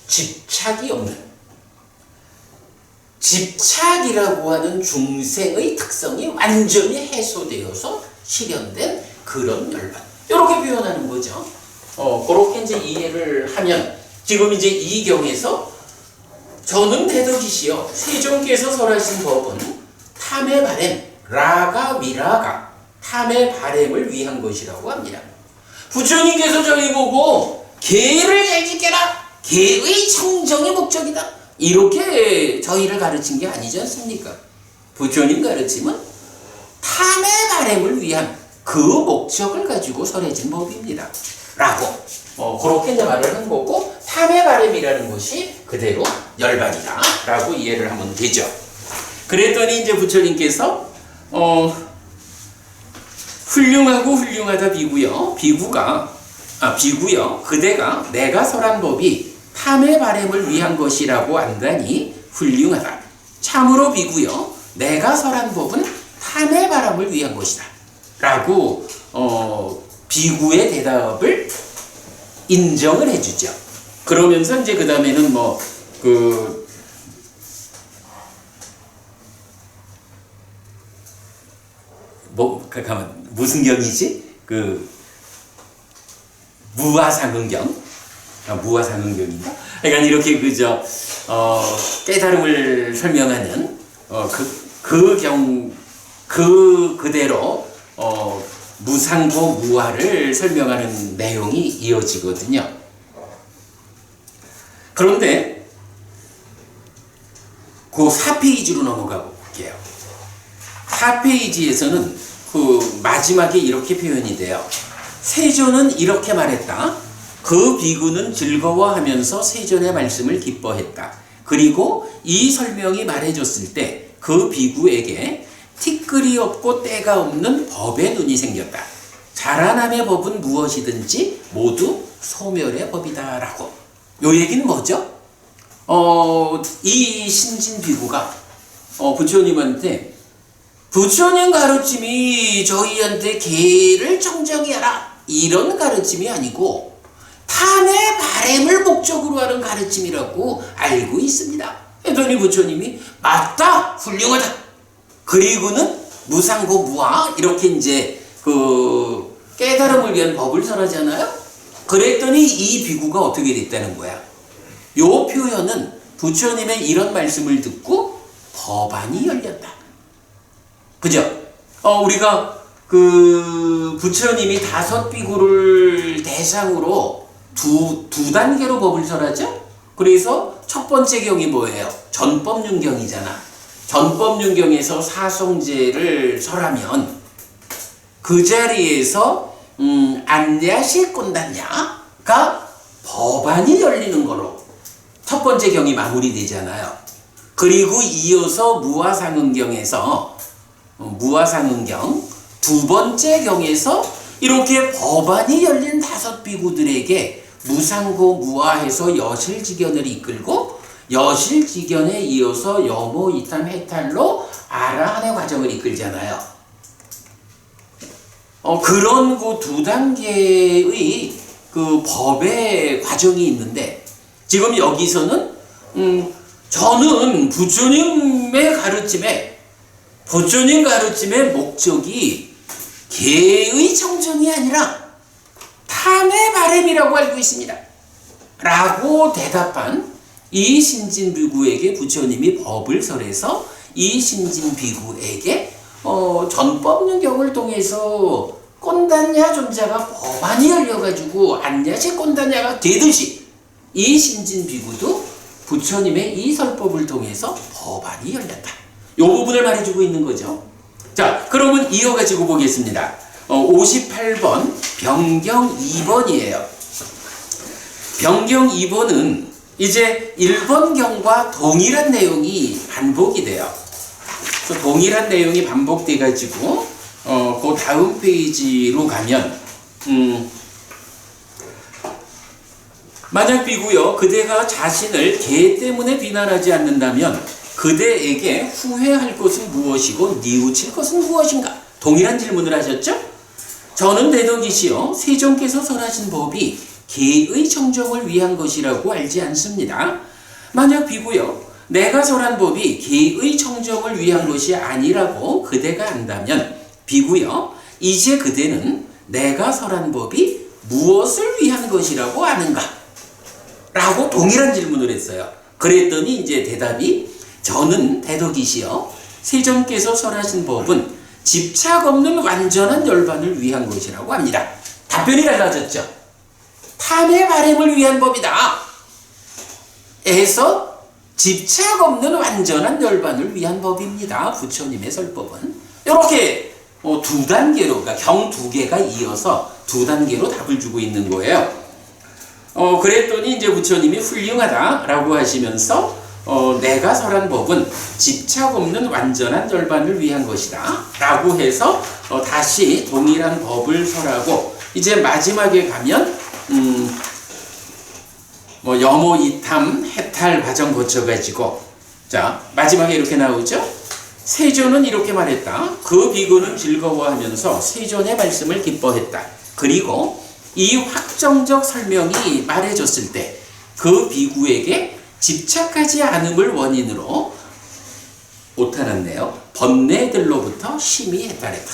집착이 없는, 집착이라고 하는 중생의 특성이 완전히 해소되어서 실현된 그런 열반. 이렇게 표현하는 거죠. 그렇게 이제 이해를 하면 지금 이제 이 경에서 저는 대덕이시여 세존께서 설하신 법은 탐의 바램, 라가 위라가 탐의 바램을 위한 것이라고 합니다. 부처님께서 저희 보고 개를 잘 지켜라, 개의 청정이 목적이다, 이렇게 저희를 가르친 게 아니지 않습니까? 부처님 가르침은 탐의 바램을 위한 그 목적을 가지고 설해진 법입니다. 라고 그렇게 이제 말을 한 거고, 탐의 바램이라는 것이 그대로 열반이다 라고 이해를 하면 되죠. 그랬더니 이제 부처님께서 훌륭하고 훌륭하다 비구여, 비구여 그대가 내가 설한 법이 탐의 바램을 위한 것이라고 안다니 훌륭하다. 참으로 비구여 내가 설한 법은 탐의 바램을 위한 것이다 라고 비구의 대답을 인정을 해주죠. 그러면서 이제 그 다음에는 가만 무슨 경이지? 무아상응경, 무아상응경인가? 그러니까 이렇게 깨달음을 설명하는 그대로 무상고 무아를 설명하는 내용이 이어지거든요. 그런데 그 4페이지로 넘어가 볼게요. 4페이지에서는 그 마지막에 이렇게 표현이 돼요. 세존은 이렇게 말했다. 그 비구는 즐거워하면서 세존의 말씀을 기뻐했다. 그리고 이 설명이 말해줬을 때 그 비구에게 티끌이 없고 때가 없는 법의 눈이 생겼다. 자라남의 법은 무엇이든지 모두 소멸의 법이다라고. 요 얘기는 뭐죠? 이 신진비구가 부처님한테 부처님 가르침이 저희한테 개를 청정해라 이런 가르침이 아니고 탐의 바램을 목적으로 하는 가르침이라고 알고 있습니다. 했더니 부처님이 맞다, 훌륭하다. 그리고는 무상고 무아 이렇게 이제 그 깨달음을 위한 법을 설하잖아요. 그랬더니 이 비구가 어떻게 됐다는 거야. 요 표현은 부처님의 이런 말씀을 듣고 법안이 열렸다. 그죠? 우리가 그 부처님이 5 비구를 대상으로 두 단계로 법을 설하죠? 그래서 첫 번째 경이 뭐예요? 전법륜경이잖아. 전법륜경에서 사성제를 설하면 그 자리에서 안야시 꼰단야가 법안이 열리는 거로 첫 번째 경이 마무리되잖아요. 그리고 이어서 무아상응경에서 무아상응경 두 번째 경에서 이렇게 법안이 열린 5 비구들에게 무상고 무아해서 여실지견을 이끌고 여실지견에 이어서 여모 이탐 해탈로 아라한의 과정을 이끌잖아요. 그런 그 2단계의 그 법의 과정이 있는데 지금 여기서는 저는 부처님의 목적이 개의 청정이 아니라 탐의 바램이라고 알고 있습니다. 라고 대답한 이 신진비구에게 부처님이 법을 설해서 이 신진비구에게 전법륜경을 통해서 꼰단야 존자가 법안이 열려가지고 안야시 꼰단야가 되듯이 이 신진비구도 부처님의 이 설법을 통해서 법안이 열렸다. 이 부분을 말해주고 있는 거죠. 자, 그러면 이어가지고 보겠습니다. 58번 변경 2번이에요. 변경 2번은 이제 1번 경과 동일한 내용이 반복이 돼요. 그래서 동일한 내용이 반복돼 가지고 그 다음 페이지로 가면 만약 비구여 그대가 자신을 개 때문에 비난하지 않는다면 그대에게 후회할 것은 무엇이고 뉘우칠 것은 무엇인가? 동일한 질문을 하셨죠? 저는 대덕이시여 세존께서 설하신 법이 개의 청정을 위한 것이라고 알지 않습니다. 만약 비구여 내가 설한 법이 개의 청정을 위한 것이 아니라고 그대가 안다면 비구여 이제 그대는 내가 설한 법이 무엇을 위한 것이라고 아는가? 라고 동일한 질문을 했어요. 그랬더니 이제 대답이 저는 대덕이시여 세존께서 설하신 법은 집착 없는 완전한 열반을 위한 것이라고 합니다. 답변이 달라졌죠. 탐의 바램을 위한 법이다. 에서 집착 없는 완전한 열반을 위한 법입니다. 부처님의 설법은. 이렇게 2단계로, 그러니까 경 2개가 이어서 2단계로 답을 주고 있는 거예요. 그랬더니 이제 부처님이 훌륭하다라고 하시면서 내가 설한 법은 집착 없는 완전한 열반을 위한 것이다 라고 해서 다시 동일한 법을 설하고 이제 마지막에 가면 여모 이탐 해탈 과정 거쳐가지고 자 마지막에 이렇게 나오죠. 세존은 이렇게 말했다. 그 비구는 즐거워하면서 세존의 말씀을 기뻐했다. 그리고 이 확정적 설명이 말해졌을 때 그 비구에게 집착하지 않음을 원인으로 오타났네요. 번뇌들로부터 심히 해탈했다.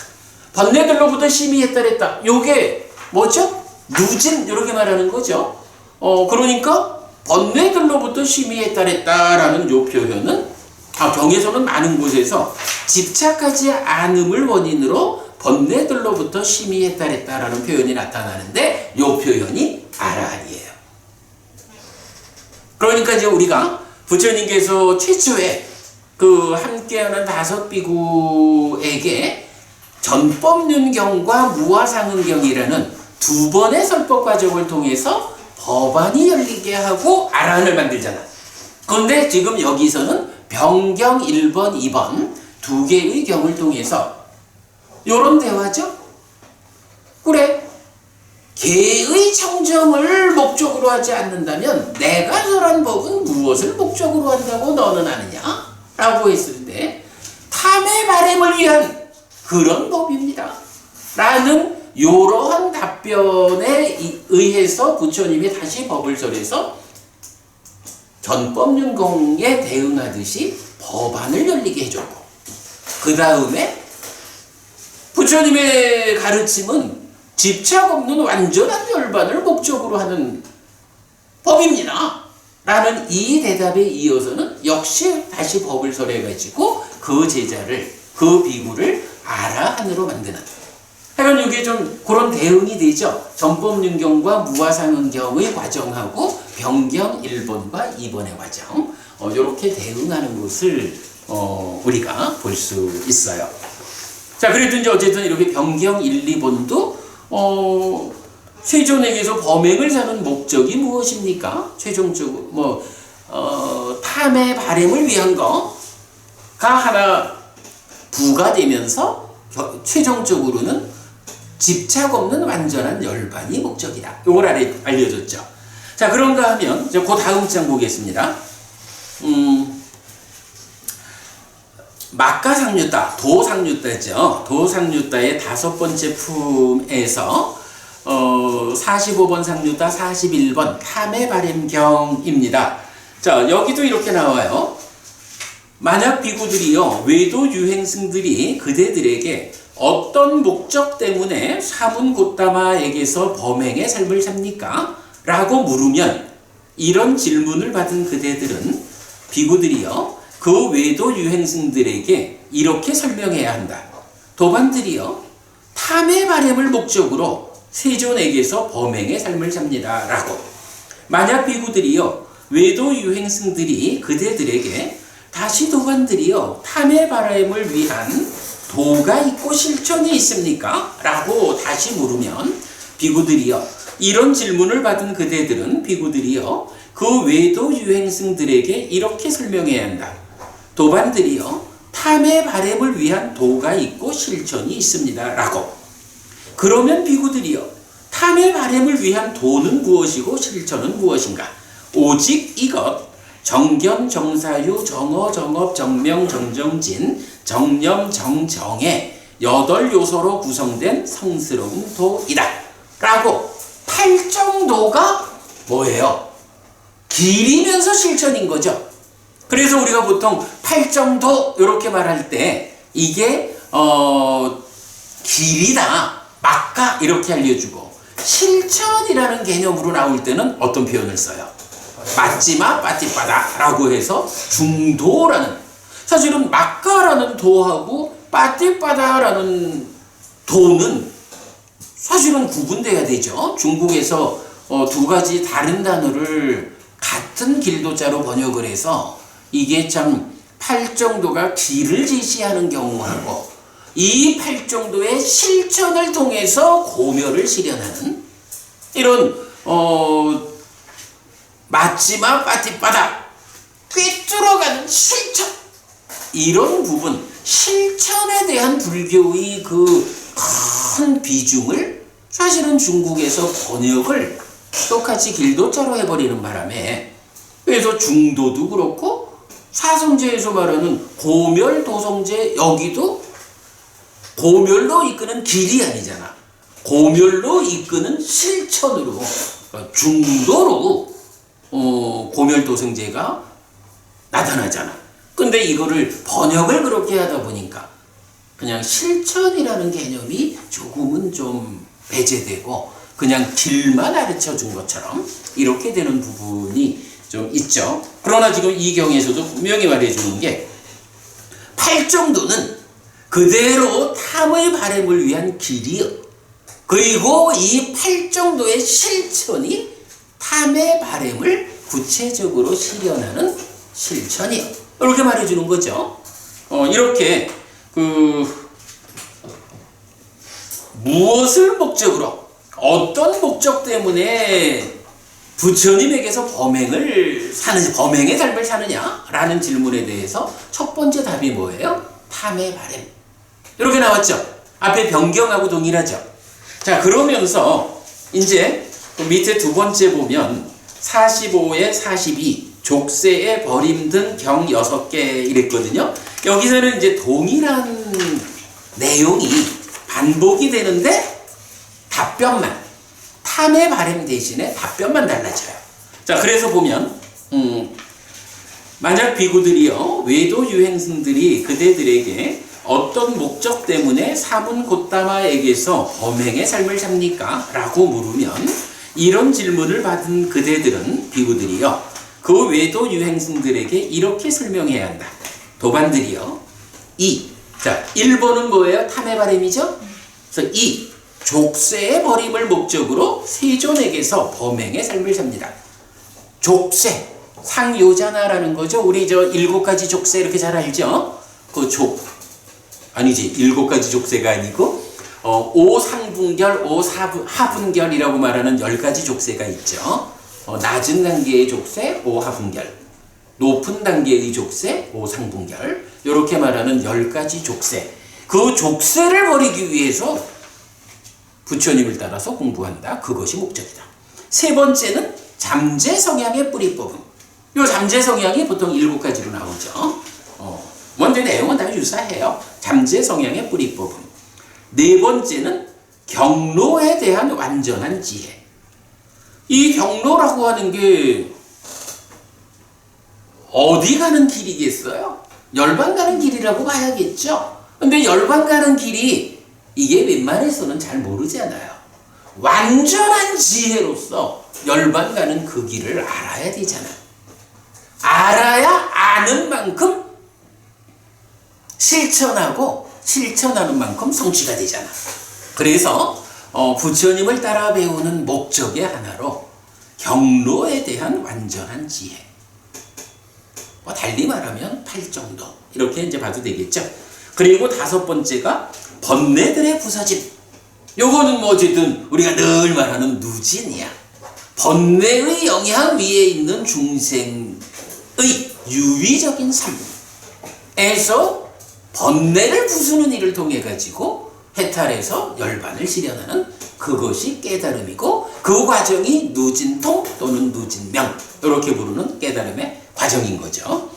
번뇌들로부터 심히 해탈했다. 요게 뭐죠? 누진 이렇게 말하는 거죠. 그러니까 번뇌들로부터 심히 해탈했다라는 요 표현은 경에서는 많은 곳에서 집착하지 않음을 원인으로 번뇌들로부터 심히 해탈했다라는 표현이 나타나는데 요 표현이 아라한이에요. 그러니까 이제 우리가 부처님께서 최초에 그 함께하는 5 비구에게 전법륜경과 무아상응경이라는 2번의 설법 과정을 통해서 법안이 열리게 하고 아라한을 만들잖아. 그런데 지금 여기서는 변경 1번, 2번 2개의 경을 통해서 이런 대화죠. 그래, 개의 청정을 목적으로 하지 않는다면 내가 설한 법은 무엇을 목적으로 한다고 너는 아느냐? 라고 했을 때 탐의 바램을 위한 그런 법입니다. 라는 이러한 답변에 의해서 부처님이 다시 법을 설해서 전법륜공에 대응하듯이 법안을 열리게 해줬고, 그 다음에 부처님의 가르침은 집착 없는 완전한 열반을 목적으로 하는 법입니다. 라는 이 대답에 이어서는 역시 다시 법을 설해가지고 그 제자를, 그 비구를 아라한으로 만드는. 하여간 이게 좀 그런 대응이 되죠. 전법륜경과 무화상은경의 과정하고 병경 1번과 2번의 과정. 이렇게 대응하는 것을 우리가 볼 수 있어요. 자, 그래도 이제 어쨌든 이렇게 병경 1, 2번도 세존에게서 범행을 사는 목적이 무엇입니까? 최종적으로 탐의 바램을 위한 거가 하나 부과되면서 최종적으로는 집착 없는 완전한 열반이 목적이다. 이걸 알려줬죠. 자, 그런가 하면 이제 그 다음 장 보겠습니다. 막가상류따, 도상류따죠. 도상류따의 5번째 품에서 45번 상류따 41번 탐의 바램경입니다. 자, 여기도 이렇게 나와요. 만약 비구들이요, 외도 유행승들이 그대들에게 어떤 목적 때문에 사문고따마에게서 범행의 삶을 삽니까? 라고 물으면 이런 질문을 받은 그대들은 비구들이요, 그 외도 유행승들에게 이렇게 설명해야 한다. 도반들이요, 탐의 바램을 목적으로 세존에게서 범행의 삶을 삽니다. 라고. 만약 비구들이요, 외도 유행승들이 그대들에게 다시 도반들이요, 탐의 바램을 위한 도가 있고 실천이 있습니까? 라고 다시 물으면 비구들이요, 이런 질문을 받은 그대들은 비구들이요, 그 외도 유행승들에게 이렇게 설명해야 한다. 도반들이요, 탐의 바램을 위한 도가 있고 실천이 있습니다. 라고. 그러면 비구들이요, 탐의 바램을 위한 도는 무엇이고 실천은 무엇인가? 오직 이것, 정견, 정사유, 정어, 정업, 정명, 정정진, 정념, 정정의 8요소로 구성된 성스러운 도이다. 라고 8정도가 뭐예요? 길이면서 실천인 거죠. 그래서 우리가 보통 8정도 이렇게 말할 때 이게 길이다, 막가 이렇게 알려주고, 실천이라는 개념으로 나올 때는 어떤 표현을 써요? 맞지마 빠띠빠다 라고 해서 중도라는, 사실은 막가라는 도하고 빠띠빠다라는 도는 사실은 구분돼야 되죠. 중국에서 두 가지 다른 단어를 같은 길도자로 번역을 해서 이게 참 8정도가 길을 제시하는 경우하고 이 8정도의 실천을 통해서 고멸을 실현하는 이런 맞지마 빠띠빠다 꿰뚫어가는 실천, 이런 부분, 실천에 대한 불교의 그 큰 비중을 사실은 중국에서 번역을 똑같이 길도자로 해버리는 바람에, 그래서 중도도 그렇고 사성제에서 말하는 고멸 도성제, 여기도 고멸로 이끄는 길이 아니잖아. 고멸로 이끄는 실천으로, 그러니까 중도로 고멸 도성제가 나타나잖아. 근데 이거를 번역을 그렇게 하다 보니까 그냥 실천이라는 개념이 조금은 좀 배제되고 그냥 길만 가르쳐 준 것처럼 이렇게 되는 부분이 좀 있죠. 그러나 지금 이 경에서도 분명히 말해주는 게 8정도는 그대로 탐의 바램을 위한 길이요, 그리고 이 8정도의 실천이 탐의 바램을 구체적으로 실현하는 실천이요, 이렇게 말해주는 거죠. 이렇게 무엇을 목적으로, 어떤 목적 때문에 부처님에게서 범행의 삶을 사느냐라는 질문에 대해서 첫 번째 답이 뭐예요? 탐의 바램. 이렇게 나왔죠. 앞에 변경하고 동일하죠. 자, 그러면서 이제 밑에 두 번째 보면 45에 42 족쇄에 버림든 경 6개 이랬거든요. 여기서는 이제 동일한 내용이 반복이 되는데 답변만 탐의 바램 대신에 답변만 달라져요. 자, 그래서 보면 만약 비구들이요 외도 유행승들이 그대들에게 어떤 목적 때문에 사문 곶다마에게서 범행의 삶을 삽니까? 라고 물으면 이런 질문을 받은 그대들은 비구들이요 그 외도 유행승들에게 이렇게 설명해야 한다. 도반들이요. 자, 1번은 뭐예요? 탐의 바램이죠? 그래서 족쇄의 버림을 목적으로 세존에게서 범행의 삶을 삽니다. 족쇄, 상요자나라는 거죠. 우리 저 7가지 족쇄 이렇게 잘 알죠? 아니지, 7가지 족쇄가 아니고 오상분결, 오하분결이라고 말하는 10가지 족쇄가 있죠. 낮은 단계의 족쇄, 오하분결, 높은 단계의 족쇄, 오상분결, 이렇게 말하는 10가지 족쇄. 그 족쇄를 버리기 위해서 부처님을 따라서 공부한다. 그것이 목적이다. 세 번째는 잠재 성향의 뿌리 뽑음. 이 잠재 성향이 보통 7가지로 나오죠. 먼저 내용은 다 유사해요. 잠재 성향의 뿌리 뽑음. 네 번째는 경로에 대한 완전한 지혜. 이 경로라고 하는 게 어디 가는 길이겠어요? 열반 가는 길이라고 봐야겠죠. 근데 열반 가는 길이 이게 웬만해서는 잘 모르잖아요. 완전한 지혜로서 열반 가는 그 길을 알아야 되잖아. 알아야 아는 만큼 실천하고 실천하는 만큼 성취가 되잖아. 그래서 부처님을 따라 배우는 목적의 하나로 경로에 대한 완전한 지혜. 달리 말하면 팔정도 이렇게 이제 봐도 되겠죠. 그리고 5번째가 번뇌들의 부서짐. 요거는 뭐 어쨌든 우리가 늘 말하는 누진이야. 번뇌의 영향 위에 있는 중생의 유의적인 삶에서 번뇌를 부수는 일을 통해 가지고 해탈해서 열반을 실현하는 그것이 깨달음이고 그 과정이 누진통 또는 누진명 이렇게 부르는 깨달음의 과정인 거죠.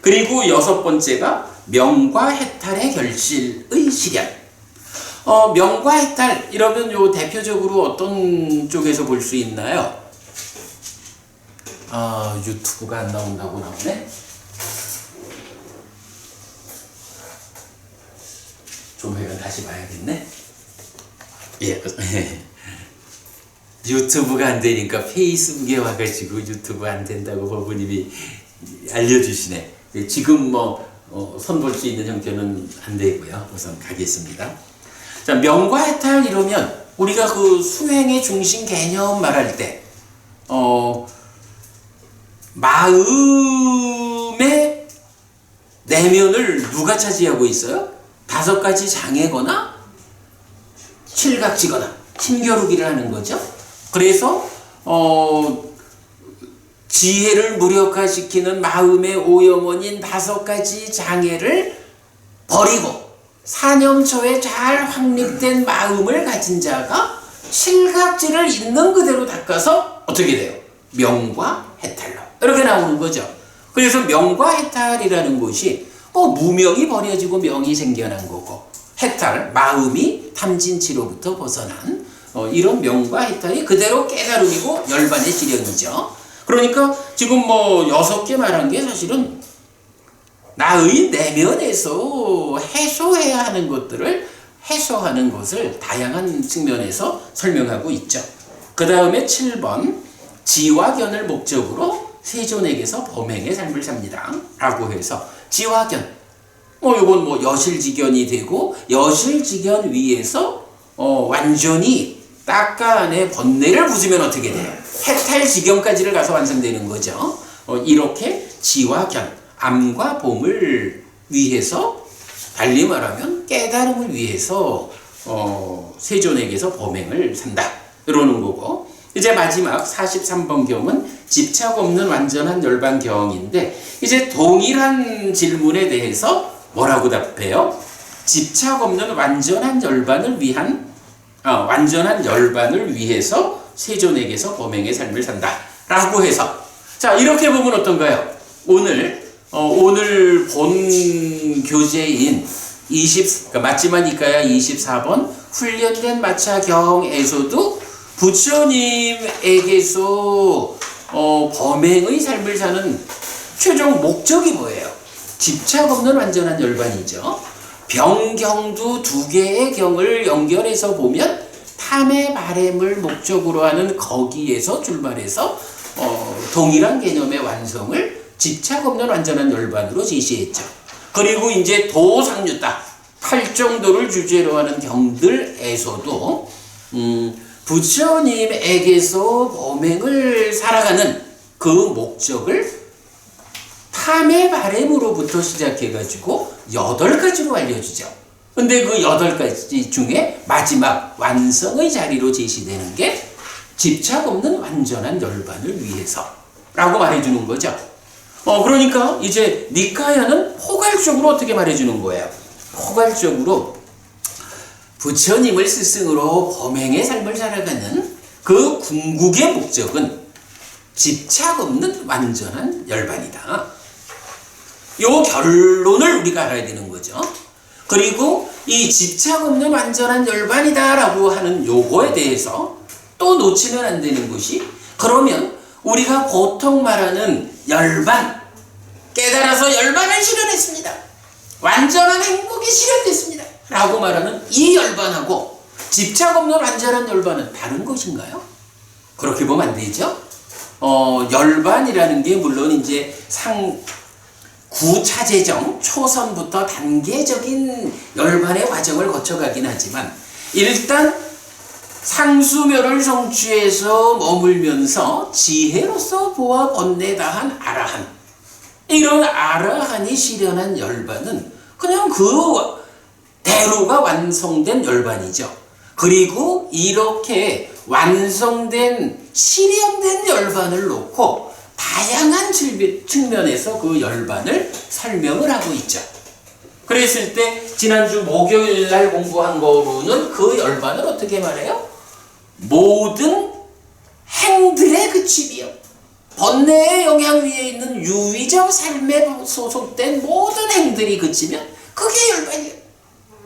그리고 6번째가 명과 해탈의 결실의 실현. 명과 해탈 이러면 요 대표적으로 어떤 쪽에서 볼 수 있나요? 유튜브가 안 나온다고 나오네. 좀 해가 다시 봐야겠네. 예. 유튜브가 안 되니까 페이스북에 와가지고 유튜브 안 된다고 법부님이 알려주시네. 지금 선볼 수 있는 형태는 안 되고요. 우선 가겠습니다. 자, 명과 해탈 이러면 우리가 그 수행의 중심 개념 말할 때 마음의 내면을 누가 차지하고 있어요? 5가지 장애거나 칠각지거나 힘겨루기를 하는 거죠. 그래서 지혜를 무력화시키는 마음의 오염원인 5가지 장애를 버리고 사념초에 잘 확립된 마음을 가진 자가 칠각지를 있는 그대로 닦아서 어떻게 돼요? 명과 해탈로 이렇게 나오는 거죠. 그래서 명과 해탈이라는 것이 무명이 버려지고 명이 생겨난 거고 해탈, 마음이 탐진치로부터 벗어난 이런 명과 해탈이 그대로 깨달음이고 열반의 실현이죠. 그러니까 지금 6개 말한 게 사실은 나의 내면에서 해소해야 하는 것들을 해소하는 것을 다양한 측면에서 설명하고 있죠. 그 다음에 7번 지화견을 목적으로 세존에게서 범행의 삶을 삽니다. 라고 해서 지화견 요건 여실지견이 되고 여실지견 위에서 완전히 닦아내 번뇌를 부수면 어떻게 돼요? 해탈지견까지를 가서 완성되는 거죠. 이렇게 지화견, 암과 봄을 위해서 달리 말하면 깨달음을 위해서 세존에게서 범행을 산다. 이러는 거고 이제 마지막 43번 경은 집착 없는 완전한 열반경인데 이제 동일한 질문에 대해서 뭐라고 답해요? 집착 없는 완전한 열반을 위한 완전한 열반을 위해서 세존에게서 범행의 삶을 산다 라고 해서, 자 이렇게 보면 어떤가요? 오늘 본 교재인 그러니까 맞지만 이까야 24번 훈련된 마차경에서도 부처님에게서 범행의 삶을 사는 최종 목적이 뭐예요? 집착 없는 완전한 열반이죠. 병경도 두 개의 경을 연결해서 보면 탐의 바램을 목적으로 하는 거기에서 출발해서 동일한 개념의 완성을 집착 없는 완전한 열반으로 제시했죠. 그리고 이제 도상류다 8정도를 주제로 하는 경들에서도 부처님에게서 범행을 살아가는 그 목적을 탐의 바램으로부터 시작해가지고 8가지로 알려주죠. 근데 그 8가지 중에 마지막 완성의 자리로 제시되는 게 집착 없는 완전한 열반을 위해서 라고 말해주는 거죠. 그러니까 이제 니카야는 포괄적으로 어떻게 말해주는 거예요? 포괄적으로 부처님을 스승으로 범행의 삶을 살아가는 그 궁극의 목적은 집착 없는 완전한 열반이다. 요 결론을 우리가 알아야 되는 거죠. 그리고 이 집착 없는 완전한 열반이다 라고 하는 요거에 대해서 또 놓치면 안 되는 것이, 그러면 우리가 보통 말하는 열반, 깨달아서 열반을 실현했습니다, 완전한 행복이 실현됐습니다 라고 말하는 이 열반하고 집착 없는 완전한 열반은 다른 것인가요? 그렇게 보면 안 되죠. 열반이라는 게 물론 이제 구차제정 초선부터 단계적인 열반의 과정을 거쳐가긴 하지만, 일단 상수멸을 성취해서 머물면서 지혜로서 보아 번뇌다한 아라한, 이런 아라한이 실현한 열반은 그냥 그 대로가 완성된 열반이죠. 그리고 이렇게 완성된 실현된 열반을 놓고 다양한 측면에서 그 열반을 설명을 하고 있죠. 그랬을 때 지난주 목요일 날 공부한 거로는 그 열반을 어떻게 말해요? 모든 행들의 그치이요, 번뇌의 영향 위에 있는 유의적 삶에 소속된 모든 행들이 그치면 그게 열반이에요.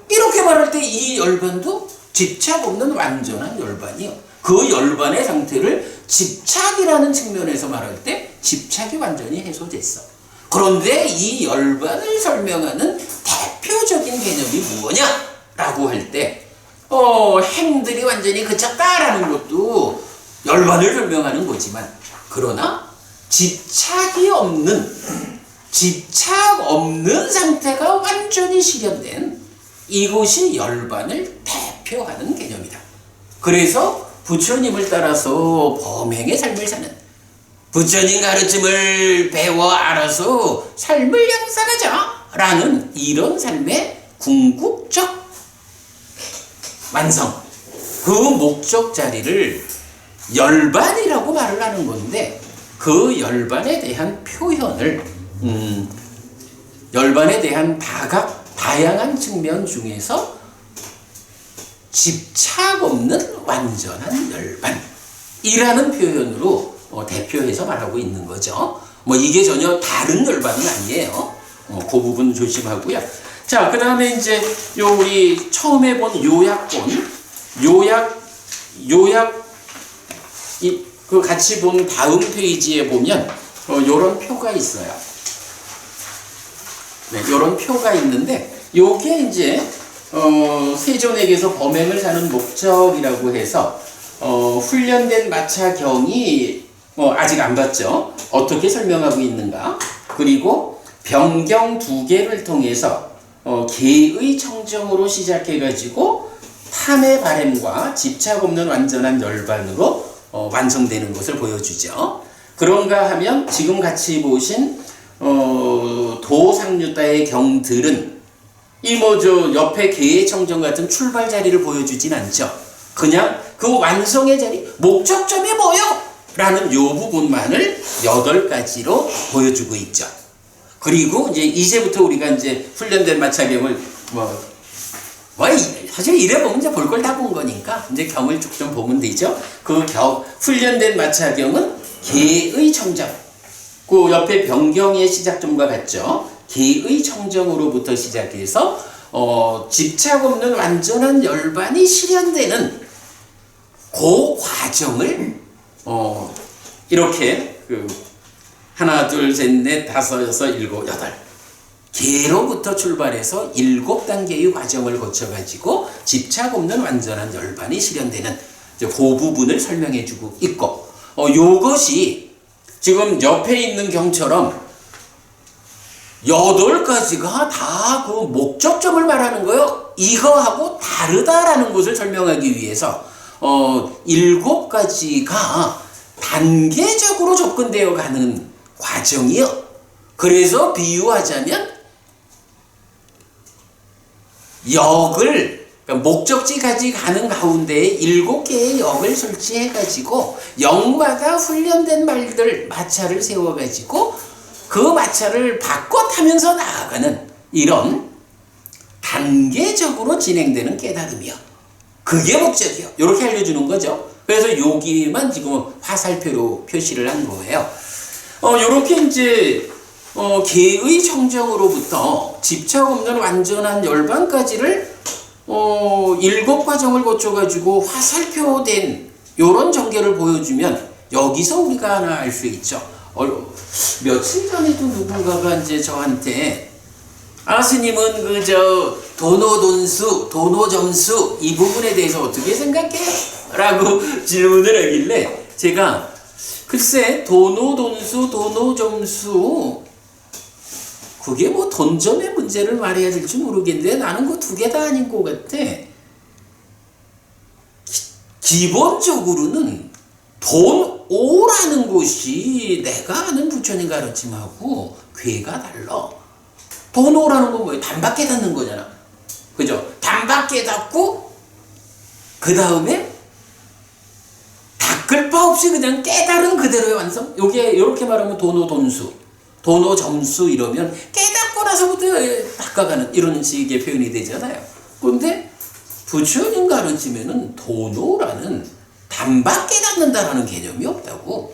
이렇게 말할 때 이 열반도 집착 없는 완전한 열반이요, 그 열반의 상태를 집착이라는 측면에서 말할 때 집착이 완전히 해소됐어. 그런데 이 열반을 설명하는 대표적인 개념이 뭐냐? 라고 할 때 행들이 완전히 그쳤다라는 것도 열반을 설명하는 거지만, 그러나 집착 없는 상태가 완전히 실현된 이것이 열반을 대표하는 개념이다. 그래서 부처님을 따라서 범행의 삶을 사는, 부처님 가르침을 배워 알아서 삶을 양산하자 라는 이런 삶의 궁극적 완성, 그 목적 자리를 열반이라고 말을 하는 건데, 그 열반에 대한 표현을 열반에 대한 다양한 측면 중에서 집착 없는 완전한 열반이라는 표현으로 대표해서 말하고 있는 거죠. 이게 전혀 다른 열반은 아니에요. 그 부분 조심하고요. 자, 그 다음에 이제 우리 처음에 본 요약본, 그 같이 본 다음 페이지에 보면 요런 표가 있어요. 네, 요런 표가 있는데, 요게 이제 세존에게서 범행을 사는 목적이라고 해서 훈련된 마차경이 아직 안 봤죠. 어떻게 설명하고 있는가. 그리고 병경 2개를 통해서 개의 청정으로 시작해가지고 탐의 바램과 집착 없는 완전한 열반으로 완성되는 것을 보여주죠. 그런가 하면 지금 같이 보신 도상류다의 경들은 이 옆에 개의 청정 같은 출발 자리를 보여주진 않죠. 그냥 그 완성의 자리, 목적점이 뭐요? 라는 요 부분만을 8가지로 보여주고 있죠. 그리고 이제부터 우리가 이제 훈련된 마차경을 사실 이래 보면 이제 볼 걸 다 본 거니까 이제 경을 쭉 좀 보면 되죠. 그 훈련된 마차경은 개의 청정. 그 옆에 변경의 시작점과 같죠. 개의 청정으로부터 시작해서 집착 없는 완전한 열반이 실현되는 그 과정을 이렇게 하나, 둘, 셋, 넷, 다섯, 여섯, 일곱, 여덟 개로부터 출발해서 7단계의 과정을 거쳐가지고 집착 없는 완전한 열반이 실현되는 그 부분을 설명해주고 있고, 요것이 지금 옆에 있는 경처럼 8가지가 다 그 목적점을 말하는 거예요. 이거하고 다르다라는 것을 설명하기 위해서 7가지가 단계적으로 접근되어 가는 과정이요. 그래서 비유하자면 역을, 그러니까 목적지까지 가는 가운데 7개의 역을 설치해가지고 역마다 훈련된 말들, 마차를 세워가지고 그 마차를 바꿔 타면서 나아가는 이런 단계적으로 진행되는 깨달음이요. 그게 목적이요. 이렇게 알려주는 거죠. 그래서 여기만 지금 화살표로 표시를 한 거예요. 요렇게 이제 개의 청정으로부터 집착 없는 완전한 열반까지를 7과정을 거쳐가지고 화살표된 요런 전개를 보여주면 여기서 우리가 하나 알 수 있죠. 며칠 전에도 누군가가 이제 저한테 스님은 도노돈수, 도노점수 이 부분에 대해서 어떻게 생각해? 라고 질문을 하길래 제가 글쎄 도노돈수, 도노점수 그게 뭐 돈점의 문제를 말해야 될지 모르겠는데 나는 그 2개 다 아닌 것 같아. 기본적으로는 돈오라는 것이 내가 아는 부처님 가르침하고 괴가 달라. 돈오라는 건 뭐예요? 단박 깨닫는 거잖아. 그죠? 단박 깨닫고 그 다음에 닦을 바 없이 그냥 깨달은 그대로의 완성? 요게 이렇게 말하면 도노돈수, 도노점수 이러면 깨닫고 나서부터 닦아가는 이런 식의 표현이 되잖아요. 그런데 부처님 가르침에는 도노라는 단박 깨닫는다라는 개념이 없다고.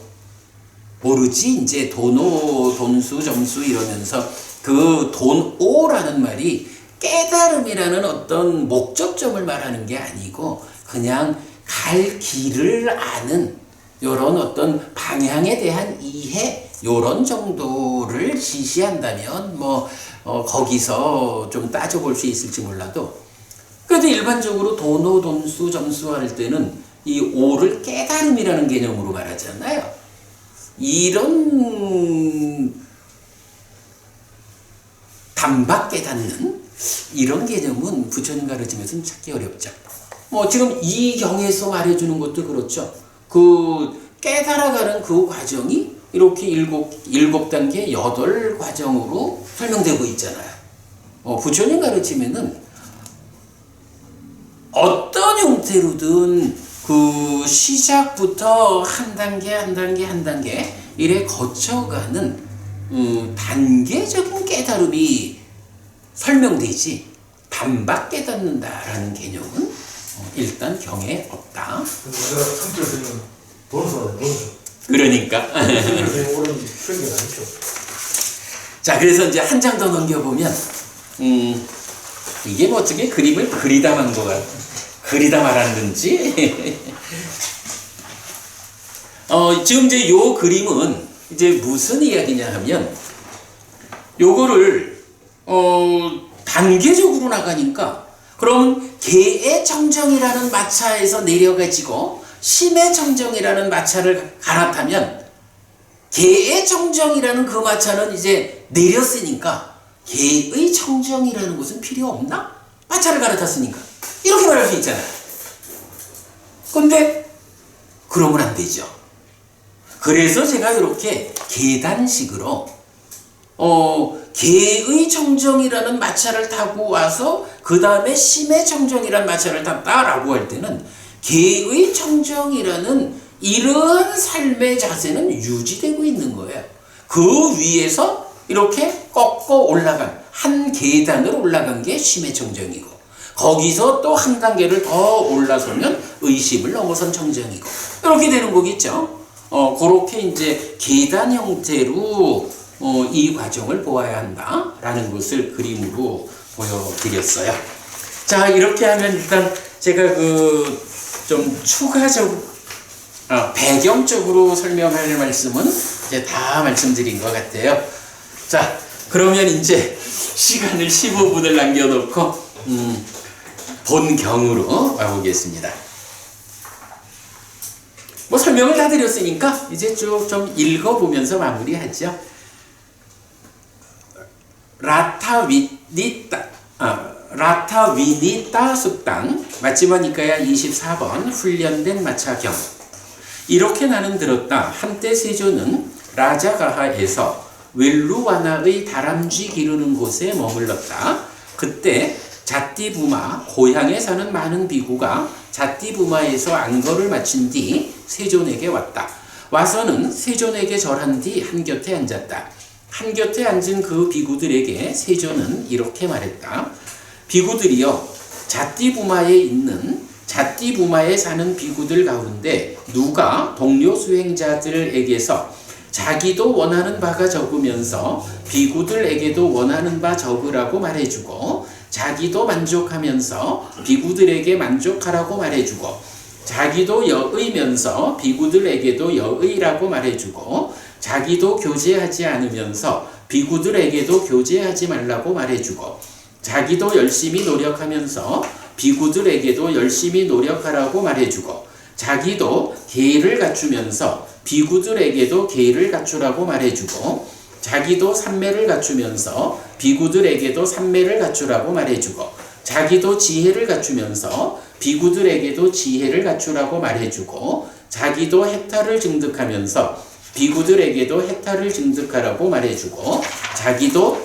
모르지 이제 도노, 돈수, 점수 이러면서 그 돈오라는 말이 깨달음이라는 어떤 목적점을 말하는 게 아니고 그냥 갈 길을 아는 요런 어떤 방향에 대한 이해 요런 정도를 지시한다면 거기서 좀 따져볼 수 있을지 몰라도, 그래도 일반적으로 도노, 돈수, 점수 할 때는 이 오를 깨달음이라는 개념으로 말하잖아요. 이런 단박 깨닫는 이런 개념은 부처님 가르침에서는 찾기 어렵죠. 지금 이 경에서 말해주는 것도 그렇죠. 그 깨달아가는 그 과정이 이렇게 7단계 8과정으로 설명되고 있잖아요. 부처님 가르침에는 어떤 형태로든 그 시작부터 한 단계 한 단계 한 단계 이래 거쳐가는 단계적인 깨달음이 설명되지 단박 깨닫는다라는 개념은 일단 경에 없다. 우리가 성질 들면 돈수. 그러니까. 자, 그래서 이제 한 장 더 넘겨보면 이게 뭐 어떻게 그림을 그리다 만 것 같아. 그리다 말하는지. 지금 이제 요 그림은 이제 무슨 이야기냐 하면 요거를 단계적으로 나가니까 그럼 개의 청정이라는 마차에서 내려가지고 심의 청정이라는 마차를 갈아타면 개의 청정이라는 그 마차는 이제 내렸으니까 개의 청정이라는 것은 필요 없나? 마차를 갈아탔으니까 이렇게 말할 수 있잖아요. 근데 그러면 안 되죠. 그래서 제가 이렇게 계단식으로 개의 청정이라는 마차를 타고 와서 그 다음에 심의 청정이라는 마차를 탔다라고 할 때는 개의 청정이라는 이런 삶의 자세는 유지되고 있는 거예요. 그 위에서 이렇게 꺾어 올라간 한 계단을 올라간 게 심의 청정이고 거기서 또 한 단계를 더 올라서면 의심을 넘어선 정정이고 이렇게 되는 거겠죠. 그렇게 이제 계단 형태로 이 과정을 보아야 한다라는 것을 그림으로 보여드렸어요. 자, 이렇게 하면 일단 제가 좀 추가적으로 배경적으로 설명할 말씀은 이제 다 말씀드린 것 같아요. 자, 그러면 이제 시간을 15분을 남겨놓고 본경으로 와보겠습니다. 뭐 설명을 다 드렸으니까 이제 쭉 좀 읽어보면서 마무리하죠. 라타위니따 숙당 마치바니까야 24번 훈련된 마차경. 이렇게 나는 들었다. 한때 세조는 라자가하에서 웰루와나의 다람쥐 기르는 곳에 머물렀다. 그때 자띠부마 고향에 사는 많은 비구가 자띠부마에서 안거를 마친 뒤 세존에게 왔다. 와서는 세존에게 절한 뒤 한곁에 앉았다. 한곁에 앉은 그 비구들에게 세존은 이렇게 말했다. 비구들이여, 자띠부마에 사는 비구들 가운데 누가 동료 수행자들에게서 자기도 원하는 바가 적으면서 비구들에게도 원하는 바 적으라고 말해주고 자기도 만족하면서 비구들에게 만족하라고 말해주고 자기도 여의면서 비구들에게도 여의라고 말해주고 자기도 교제하지 않으면서 비구들에게도 교제하지 말라고 말해주고 자기도 열심히 노력하면서 비구들에게도 열심히 노력하라고 말해주고 자기도 계를 갖추면서 비구들에게도 계를 갖추라고 말해주고 자기도 삼매를 갖추면서 비구들에게도 삼매를 갖추라고 말해주고 자기도 지혜를 갖추면서 비구들에게도 지혜를 갖추라고 말해주고 자기도 해탈을 증득하면서 비구들에게도 해탈을 증득하라고 말해주고 자기도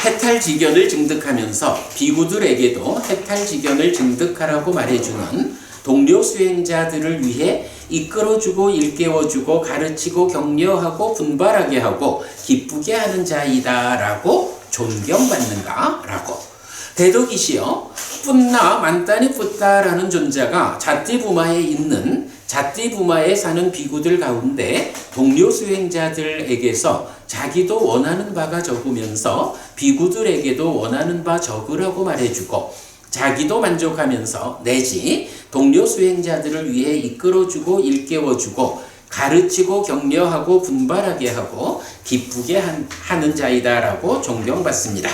해탈지견을 증득하면서 비구들에게도 해탈지견을 증득하라고 말해주는 동료 수행자들을 위해 이끌어주고 일깨워주고 가르치고 격려하고 분발하게 하고 기쁘게 하는 자이다 라고 존경받는다 라고. 대덕이시여, 뿐나 만단이 뿌따라는 존자가 자띠부마에 사는 비구들 가운데 동료 수행자들에게서 자기도 원하는 바가 적으면서 비구들에게도 원하는 바 적으라고 말해주고 자기도 만족하면서 내지 동료 수행자들을 위해 이끌어주고 일깨워주고 가르치고 격려하고 분발하게 하고 기쁘게 하는 자이다라고 존경받습니다.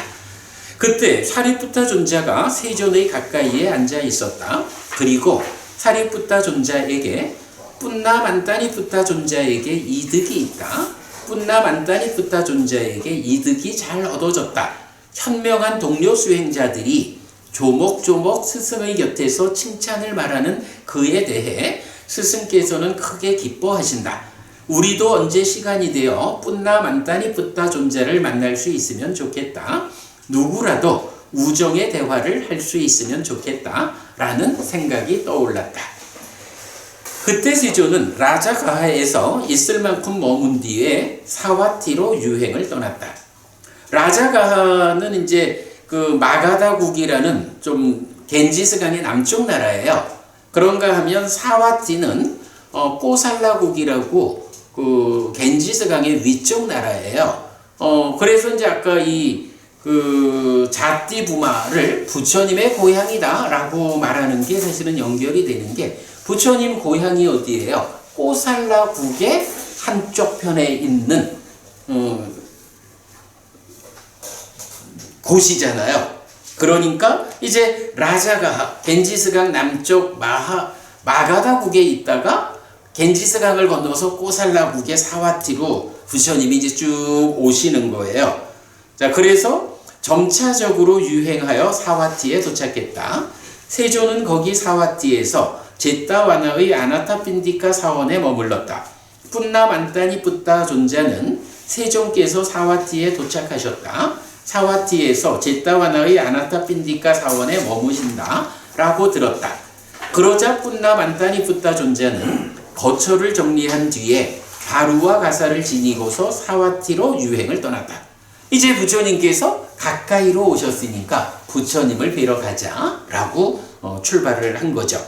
그때 사리푸타 존자가 세존의 가까이에 앉아 있었다. 그리고 사리푸타 존자에게 뿐나 만다니 푸타 존자에게 이득이 있다. 뿐나 만다니 푸타 존자에게 이득이 잘 얻어졌다. 현명한 동료 수행자들이 조목조목 스승의 곁에서 칭찬을 말하는 그에 대해 스승께서는 크게 기뻐하신다. 우리도 언제 시간이 되어 뿐나 만다니 푸타 존자를 만날 수 있으면 좋겠다. 누구라도 우정의 대화를 할 수 있으면 좋겠다 라는 생각이 떠올랐다. 그때 세조는 라자가하에서 있을 만큼 머문 뒤에 사와티로 유행을 떠났다. 라자가하는 이제 마가다국이라는 좀 겐지스강의 남쪽 나라예요. 그런가 하면 사와티는 꼬살라국이라고 겐지스강의 위쪽 나라예요. 그래서 이제 아까 자띠부마를 부처님의 고향이다 라고 말하는 게 사실은 연결이 되는 게 부처님 고향이 어디예요? 꼬살라국의 한쪽 편에 있는 곳이잖아요. 그러니까 이제 라자가하, 겐지스강 남쪽 마가다국에 있다가 겐지스강을 건너서 꼬살라국의 사와티로 부처님이 이제 쭉 오시는 거예요. 자, 그래서 점차적으로 유행하여 사와티에 도착했다. 세조는 거기 사와티에서 제타와나의 아나타핀디카 사원에 머물렀다. 뿐나 만다니 뿌따 존자는 세종께서 사와티에 도착하셨다. 사와티에서 제타와나의 아나타핀디카 사원에 머무신다 라고 들었다. 그러자 뿐나 만다니 뿌따 존자는 거처를 정리한 뒤에 바루와 가사를 지니고서 사와티로 유행을 떠났다. 이제 부처님께서 가까이로 오셨으니까 부처님을 뵈러 가자라고 출발을 한 거죠.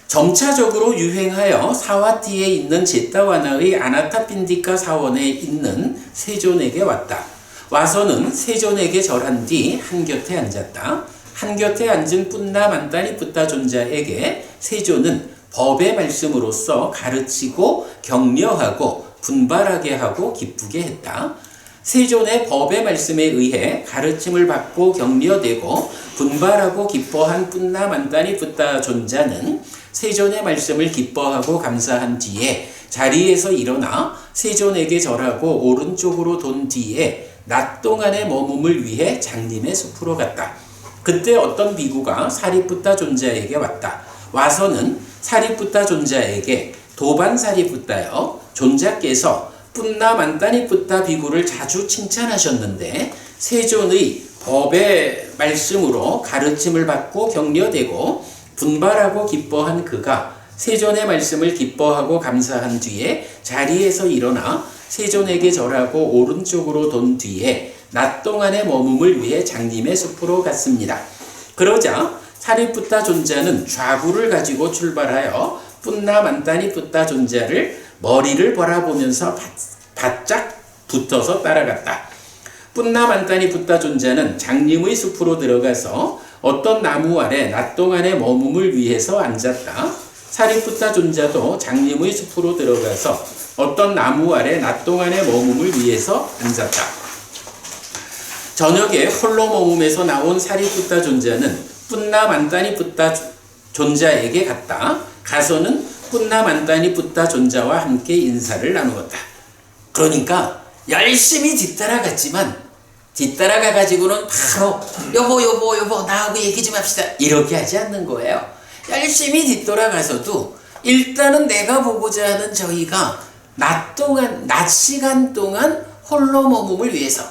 점차적으로 유행하여 사와티에 있는 제타와나의 아나타핀디카 사원에 있는 세존에게 왔다. 와서는 세존에게 절한 뒤 한곁에 앉았다. 한곁에 앉은 뿐나 만다니 붓다 존자에게 세존은 법의 말씀으로써 가르치고 격려하고 분발하게 하고 기쁘게 했다. 세존의 법의 말씀에 의해 가르침을 받고 격려되고 분발하고 기뻐한 뿐나 만다니 붓다 존자는 세존의 말씀을 기뻐하고 감사한 뒤에 자리에서 일어나 세존에게 절하고 오른쪽으로 돈 뒤에 낮 동안의 머금을 위해 장림의 숲으로 갔다. 그때 어떤 비구가 사리푸타 존자에게 왔다. 와서는 사리푸타 존자에게 도반 사리푸타여 존자께서 뿐나 만다니 푸타 비구를 자주 칭찬하셨는데 세존의 법의 말씀으로 가르침을 받고 격려되고 분발하고 기뻐한 그가 세존의 말씀을 기뻐하고 감사한 뒤에 자리에서 일어나 세존에게 절하고 오른쪽으로 돈 뒤에 낮 동안의 머금을 위해 장림의 숲으로 갔습니다. 그러자 사리푸타 존자는 좌구를 가지고 출발하여 뿐나 만다니 푸타 존자를 머리를 바라보면서 바짝 붙어서 따라갔다. 뿐나 만다니 푸타 존자는 장림의 숲으로 들어가서 어떤 나무 아래 낮 동안의 머금을 위해서 앉았다. 사리푸타 존자도 장림의 숲으로 들어가서 어떤 나무 아래 낮 동안의 머금을 위해서 앉았다. 저녁에 홀로 머금에서 나온 사리푸타 존자는 뿐나 만다니 푸타 존자에게 갔다. 가서는 뿐나 만다니 푸타 존자와 함께 인사를 나누었다. 그러니까 열심히 뒤따라가가지고는 바로 여보 나하고 얘기 좀 합시다 이렇게 하지 않는 거예요. 열심히 뒤돌아가서도 일단은 내가 보고자 하는 저희가 낮 시간 동안 홀로 머금을 위해서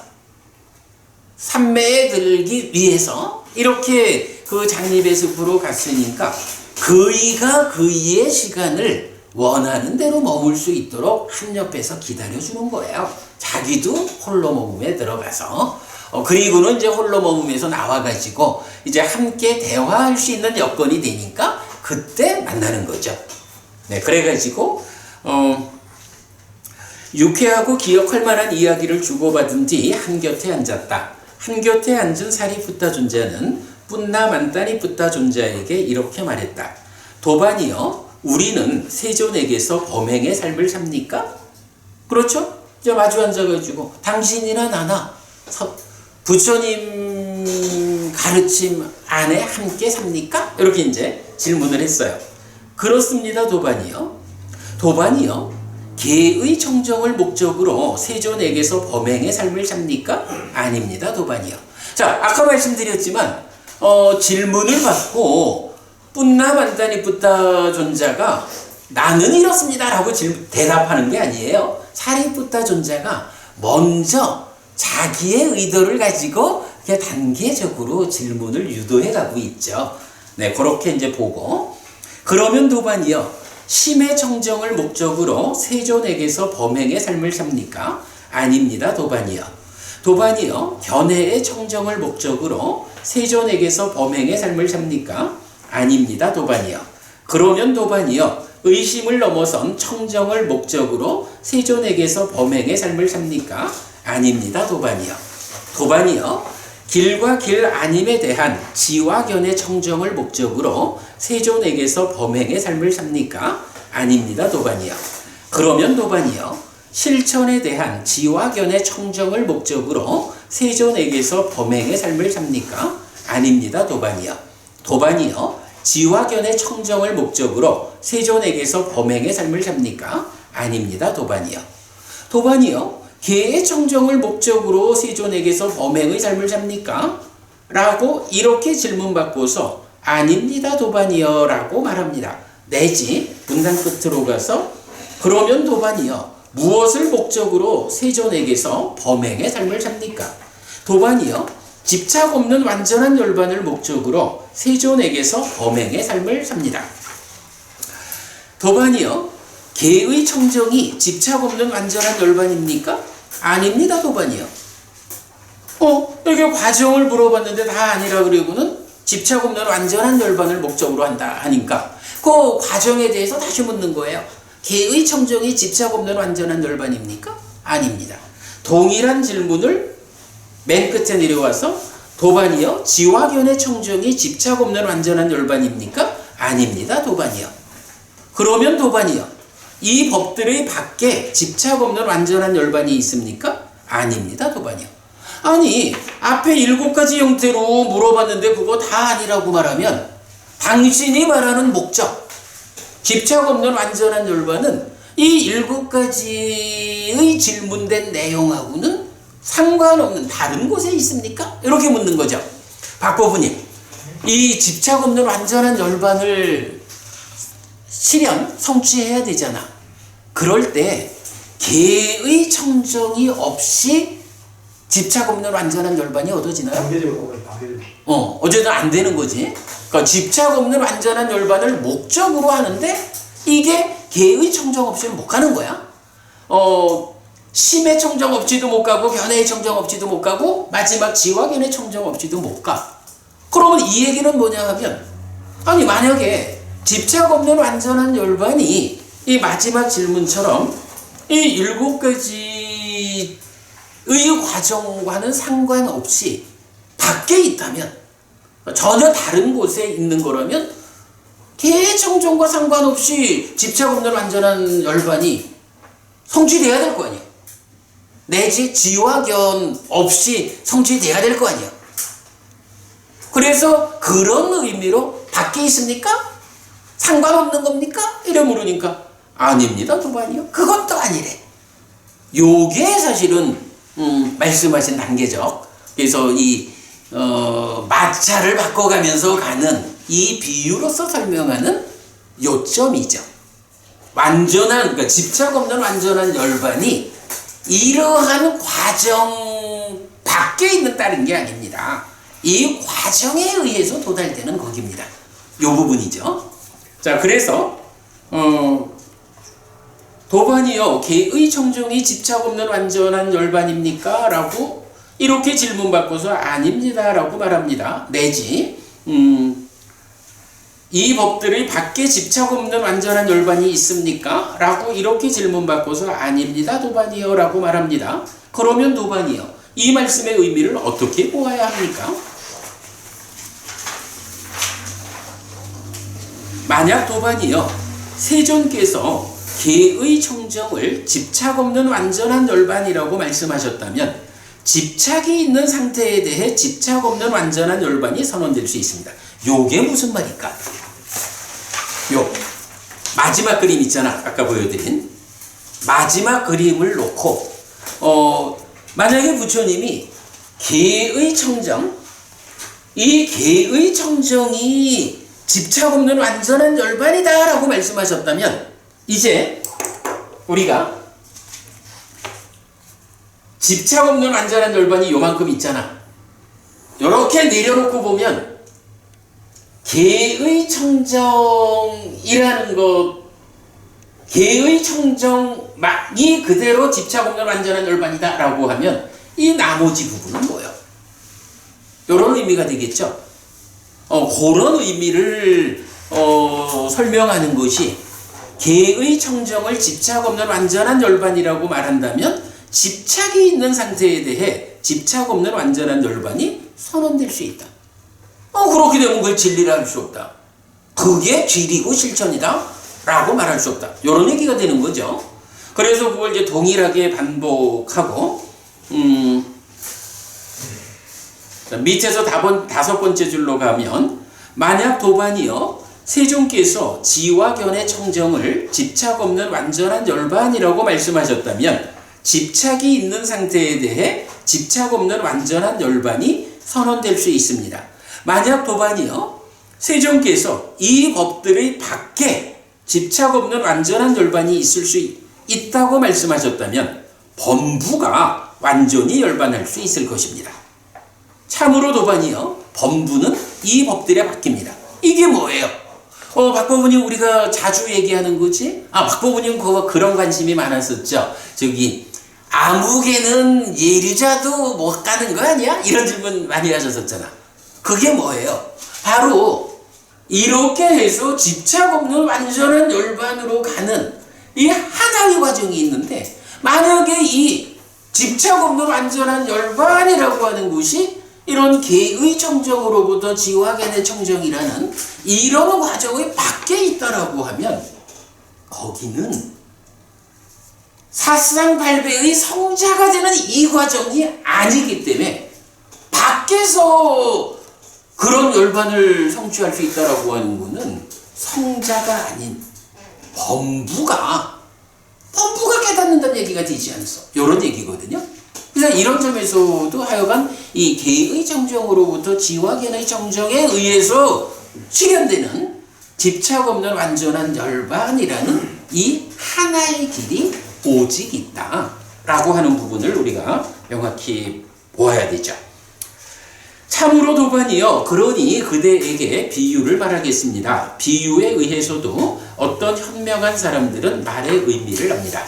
삼매에 들기 위해서 이렇게 그 장립의 숲으로 갔으니까 그이가 그이의 시간을 원하는 대로 머물 수 있도록 한 옆에서 기다려주는 거예요. 자기도 홀로 머금에 들어가서 그리고는 이제 홀로 머금에서 나와가지고 이제 함께 대화할 수 있는 여건이 되니까 그때 만나는 거죠. 네, 그래가지고 유쾌하고 기억할 만한 이야기를 주고받은 뒤 한곁에 앉았다. 한곁에 앉은 사리푸타 존자는 뿐나 만다니 푸타 존자에게 이렇게 말했다. 도반이여, 우리는 세존에게서 범행의 삶을 삽니까? 그렇죠? 이제 마주 앉아가지고 당신이나 나나 부처님 가르침 안에 함께 삽니까? 이렇게 이제 질문을 했어요. 그렇습니다, 도반이요. 도반이요, 개의 청정을 목적으로 세존에게서 범행의 삶을 삽니까? 아닙니다, 도반이요. 자, 아까 말씀드렸지만 질문을 받고 뿐나 만다니 푸타 존자가 나는 이렇습니다 라고 대답하는 게 아니에요. 사리푸타 존자가 먼저 자기의 의도를 가지고 그냥 단계적으로 질문을 유도해 가고 있죠. 네, 그렇게 이제 보고, 그러면 도반이요, 심의 청정을 목적으로 세존에게서 범행의 삶을 삽니까? 아닙니다, 도반이요. 도반이요, 견해의 청정을 목적으로 세존에게서 범행의 삶을 삽니까? 아닙니다, 도반이요. 그러면 도반이요, 의심을 넘어선 청정을 목적으로 세존에게서 범행의 삶을 삽니까? 아닙니다, 도반이요. 도반이요, 길과 길 아님에 대한 지와견의 청정을 목적으로 세존에게서 범행의 삶을 삽니까? 아닙니다, 도반이요. 그러면 도반이요, 실천에 대한 지와견의 청정을 목적으로 세존에게서 범행의 삶을 삽니까? 아닙니다, 도반이요. 도반이요, 지와견의 청정을 목적으로 세존에게서 범행의 삶을 삽니까? 아닙니다, 도반이요. 도반이요, 개의 청정을 목적으로 세존에게서 범행의 삶을 삽니까? 라고 이렇게 질문받고서 아닙니다, 도반이요 라고 말합니다. 내지 문단 끝으로 가서 그러면 도반이요, 무엇을 목적으로 세존에게서 범행의 삶을 삽니까? 도반이요, 집착 없는 완전한 열반을 목적으로 세존에게서 범행의 삶을 삽니다. 도반이요, 개의 청정이 집착 없는 완전한 열반입니까? 아닙니다, 도반이요. 이렇게 과정을 물어봤는데 다 아니라 그리고는 집착 없는 완전한 열반을 목적으로 한다 하니까 그 과정에 대해서 다시 묻는 거예요. 개의 청정이 집착 없는 완전한 열반입니까? 아닙니다. 동일한 질문을 맨 끝에 내려와서 도반이여 지와 견의 청정이 집착 없는 완전한 열반입니까? 아닙니다. 도반이여. 그러면 도반이여 이 법들의 밖에 집착 없는 완전한 열반이 있습니까? 아닙니다. 도반이여. 아니 앞에 7가지 형태로 물어봤는데 그거 다 아니라고 말하면 당신이 말하는 목적 집착 없는 완전한 열반은 이 7가지의 질문된 내용하고는 상관없는 다른 곳에 있습니까? 이렇게 묻는 거죠. 박법부님, 이 집착 없는 완전한 열반을 성취해야 되잖아. 그럴 때 개의 청정이 없이 집착 없는 완전한 열반이 얻어지나요? 단계적으로 어쨌든 안 되는 거지. 그러니까 집착 없는 완전한 열반을 목적으로 하는데 이게 개의 청정 없이는 못 가는 거야. 심의 청정 없이도 못 가고 견해의 청정 없이도 못 가고 마지막 지와 견의 청정 없이도 못 가. 그러면 이 얘기는 뭐냐 하면 아니 만약에 집착 없는 완전한 열반이 이 마지막 질문처럼 이 7가지의 과정과는 상관없이 밖에 있다면 전혀 다른 곳에 있는 거라면 개의 청정과 상관없이 집착 없는 완전한 열반이 성취돼야 될 거 아니에요. 내지 지와 견 없이 성취돼야 될 거 아니에요. 그래서 그런 의미로 밖에 있습니까? 상관없는 겁니까? 이래 물으니까 아닙니다. 도반이요. 그것도 아니래. 요게 사실은 말씀하신 단계적. 그래서 이 마찰을 바꿔가면서 가는 이 비유로서 설명하는 요점이죠. 그러니까 집착 없는 완전한 열반이 이러한 과정 밖에 있는 다른 게 아닙니다. 이 과정에 의해서 도달되는 거기입니다. 요 부분이죠. 자, 그래서 도반이요 개의 청정이 집착 없는 완전한 열반입니까? 라고 이렇게 질문받고서 아닙니다 라고 말합니다. 내지 이 법들의 밖에 집착 없는 완전한 열반이 있습니까? 라고 이렇게 질문받고서 아닙니다 도반이요 라고 말합니다. 그러면 도반이요 이 말씀의 의미를 어떻게 보아야 합니까? 만약 도반이요 세존께서 개의 청정을 집착 없는 완전한 열반이라고 말씀하셨다면 집착이 있는 상태에 대해 집착 없는 완전한 열반이 선언될 수 있습니다. 요게 무슨 말일까? 요 마지막 그림 있잖아. 아까 보여드린 마지막 그림을 놓고 만약에 부처님이 개의 청정 이 개의 청정이 집착 없는 완전한 열반이다 라고 말씀하셨다면 이제 우리가 집착 없는 완전한 열반이 요만큼 있잖아. 요렇게 내려놓고 보면 개의 청정이라는 것, 개의 청정이 그대로 집착 없는 완전한 열반이다 라고 하면 이 나머지 부분은 뭐예요? 요런 의미가 되겠죠. 그런 의미를 설명하는 것이 개의 청정을 집착 없는 완전한 열반이라고 말한다면 집착이 있는 상태에 대해 집착 없는 완전한 열반이 선언될 수 있다. 그렇게 되면 그걸 진리라 할 수 없다. 그게 진리고 실천이다 라고 말할 수 없다. 이런 얘기가 되는 거죠. 그래서 그걸 이제 동일하게 반복하고 밑에서 5번째 줄로 가면 만약 도반이요 세존께서 지와 견의 청정을 집착 없는 완전한 열반이라고 말씀하셨다면 집착이 있는 상태에 대해 집착 없는 완전한 열반이 선언될 수 있습니다. 만약 도반이요 세존께서 이 법들의 밖에 집착 없는 완전한 열반이 있을 수 있다고 말씀하셨다면 범부가 완전히 열반할 수 있을 것입니다. 참으로 도반이요 범부는 이 법들에 바뀝니다. 이게 뭐예요? 박법부님 우리가 자주 얘기하는 거지? 박법부님 그런 관심이 많았었죠. 아무 개는 예류자도 못 가는 거 아니야? 이런 질문 많이 하셨었잖아. 그게 뭐예요? 바로 이렇게 해서 집착 없는 완전한 열반으로 가는 이 하나의 과정이 있는데, 만약에 이 집착 없는 완전한 열반이라고 하는 것이 이런 개의 청정으로부터 지화견의 청정이라는 이런 과정의 밖에 있다라고 하면, 거기는 사상발배의 성자가 되는 이 과정이 아니기 때문에 밖에서 그런 열반을 성취할 수 있다라고 하는 것은 성자가 아닌 범부가 깨닫는다는 얘기가 되지 않소. 이런 얘기거든요. 그래서 이런 점에서도 하여간 이 개의 정정으로부터 지화견의 정정에 의해서 실현되는 집착 없는 완전한 열반이라는 이 하나의 길이 오직 있다라고 하는 부분을 우리가 명확히 보아야 되죠. 참으로 도반이여, 그러니 그대에게 비유를 말하겠습니다. 비유에 의해서도 어떤 현명한 사람들은 말의 의미를 압니다.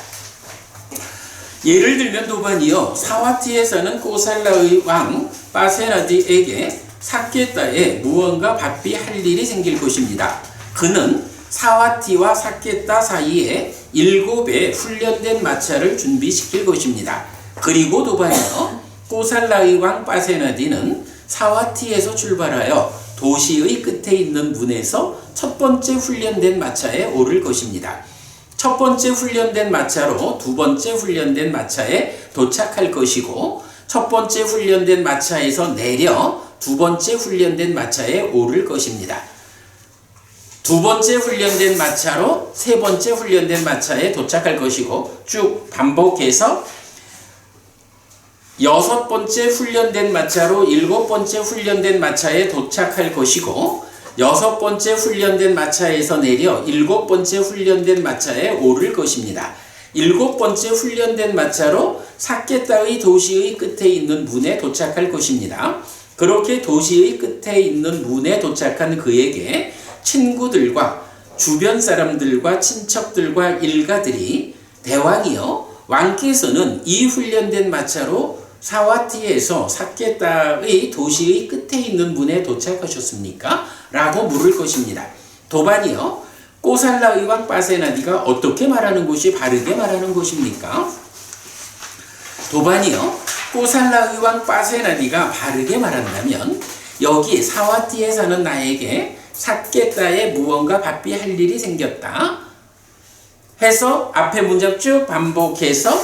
예를 들면 도반이여, 사와티에 사는 꼬살라의 왕 파세나디에게 사케타에 무언가 바삐 할 일이 생길 것입니다. 그는 사와티와 사케타 사이에 7의 훈련된 마차를 준비시킬 것입니다. 그리고 도반이여, 꼬살라의 왕 파세나디는 사와티에서 출발하여 도시의 끝에 있는 문에서 첫 번째 훈련된 마차에 오를 것입니다. 첫 번째 훈련된 마차로 두 번째 훈련된 마차에 도착할 것이고, 첫 번째 훈련된 마차에서 내려 두 번째 훈련된 마차에 오를 것입니다. 두 번째 훈련된 마차로 세 번째 훈련된 마차에 도착할 것이고, 쭉 반복해서 여섯 번째 훈련된 마차로 일곱 번째 훈련된 마차에 도착할 것이고, 여섯 번째 훈련된 마차에서 내려 일곱 번째 훈련된 마차에 오를 것입니다. 일곱 번째 훈련된 마차로 사케타의 도시의 끝에 있는 문에 도착할 것입니다. 그렇게 도시의 끝에 있는 문에 도착한 그에게 친구들과 주변 사람들과 친척들과 일가들이, 대왕이여, 왕께서는 이 훈련된 마차로 사와티에서 사케타의 도시의 끝에 있는 문에 도착하셨습니까? 라고 물을 것입니다. 도반이여, 꼬살라의 왕 파세나디가 어떻게 말하는 것이 바르게 말하는 것입니까? 도반이여, 꼬살라의 왕 파세나디가 바르게 말한다면, 여기 사와티에 사는 나에게 사케타에 무언가 바삐 할 일이 생겼다 해서 앞에 문장 쭉 반복해서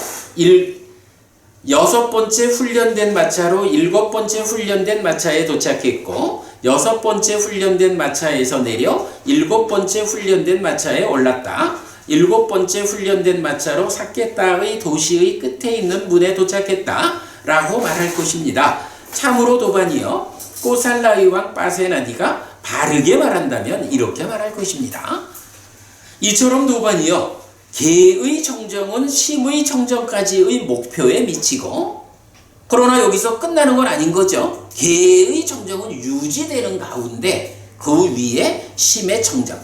여섯 번째 훈련된 마차로 일곱 번째 훈련된 마차에 도착했고, 여섯 번째 훈련된 마차에서 내려 일곱 번째 훈련된 마차에 올랐다. 일곱 번째 훈련된 마차로 사케타의 도시의 끝에 있는 문에 도착했다 라고 말할 것입니다. 참으로 도반이여, 꼬살라의 왕 파세나디가 바르게 말한다면 이렇게 말할 것입니다. 이처럼 도반이여, 개의 청정은 심의 청정까지의 목표에 미치고, 그러나 여기서 끝나는 건 아닌 거죠. 개의 청정은 유지되는 가운데 그 위에 심의 청정,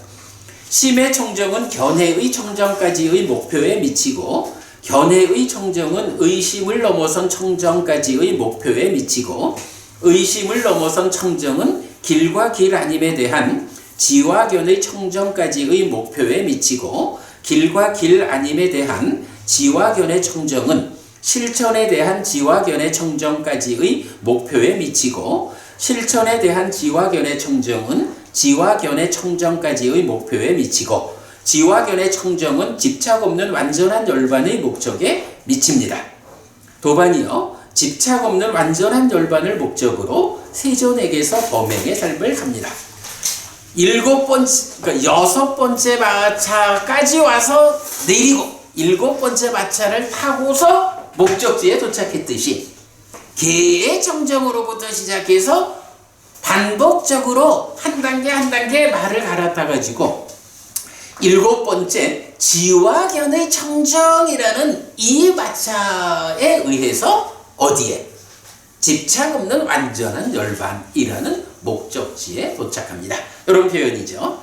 심의 청정은 견해의 청정까지의 목표에 미치고, 견해의 청정은 의심을 넘어선 청정까지의 목표에 미치고, 의심을 넘어선 청정은 길과 길 아님에 대한 지와견의 청정까지의 목표에 미치고, 길과 길 아님에 대한 지와견의 청정은 실천에 대한 지와견의 청정까지의 목표에 미치고, 실천에 대한 지와견의 청정은 지와견의 청정까지의 목표에 미치고, 지와견의 청정은 집착 없는 완전한 열반의 목적에 미칩니다. 도반이여, 집착 없는 완전한 열반을 목적으로 세존에게서 범행의 삶을 갑니다. 여섯 번째 마차까지 와서 내리고 일곱 번째 마차를 타고서 목적지에 도착했듯이, 개의 청정으로부터 시작해서 반복적으로 한 단계 한 단계 말을 갈아타 가지고 일곱 번째 지와견의 청정이라는 이 마차에 의해서 어디에? 집착 없는 완전한 열반이라는 목적지에 도착합니다. 이런 표현이죠.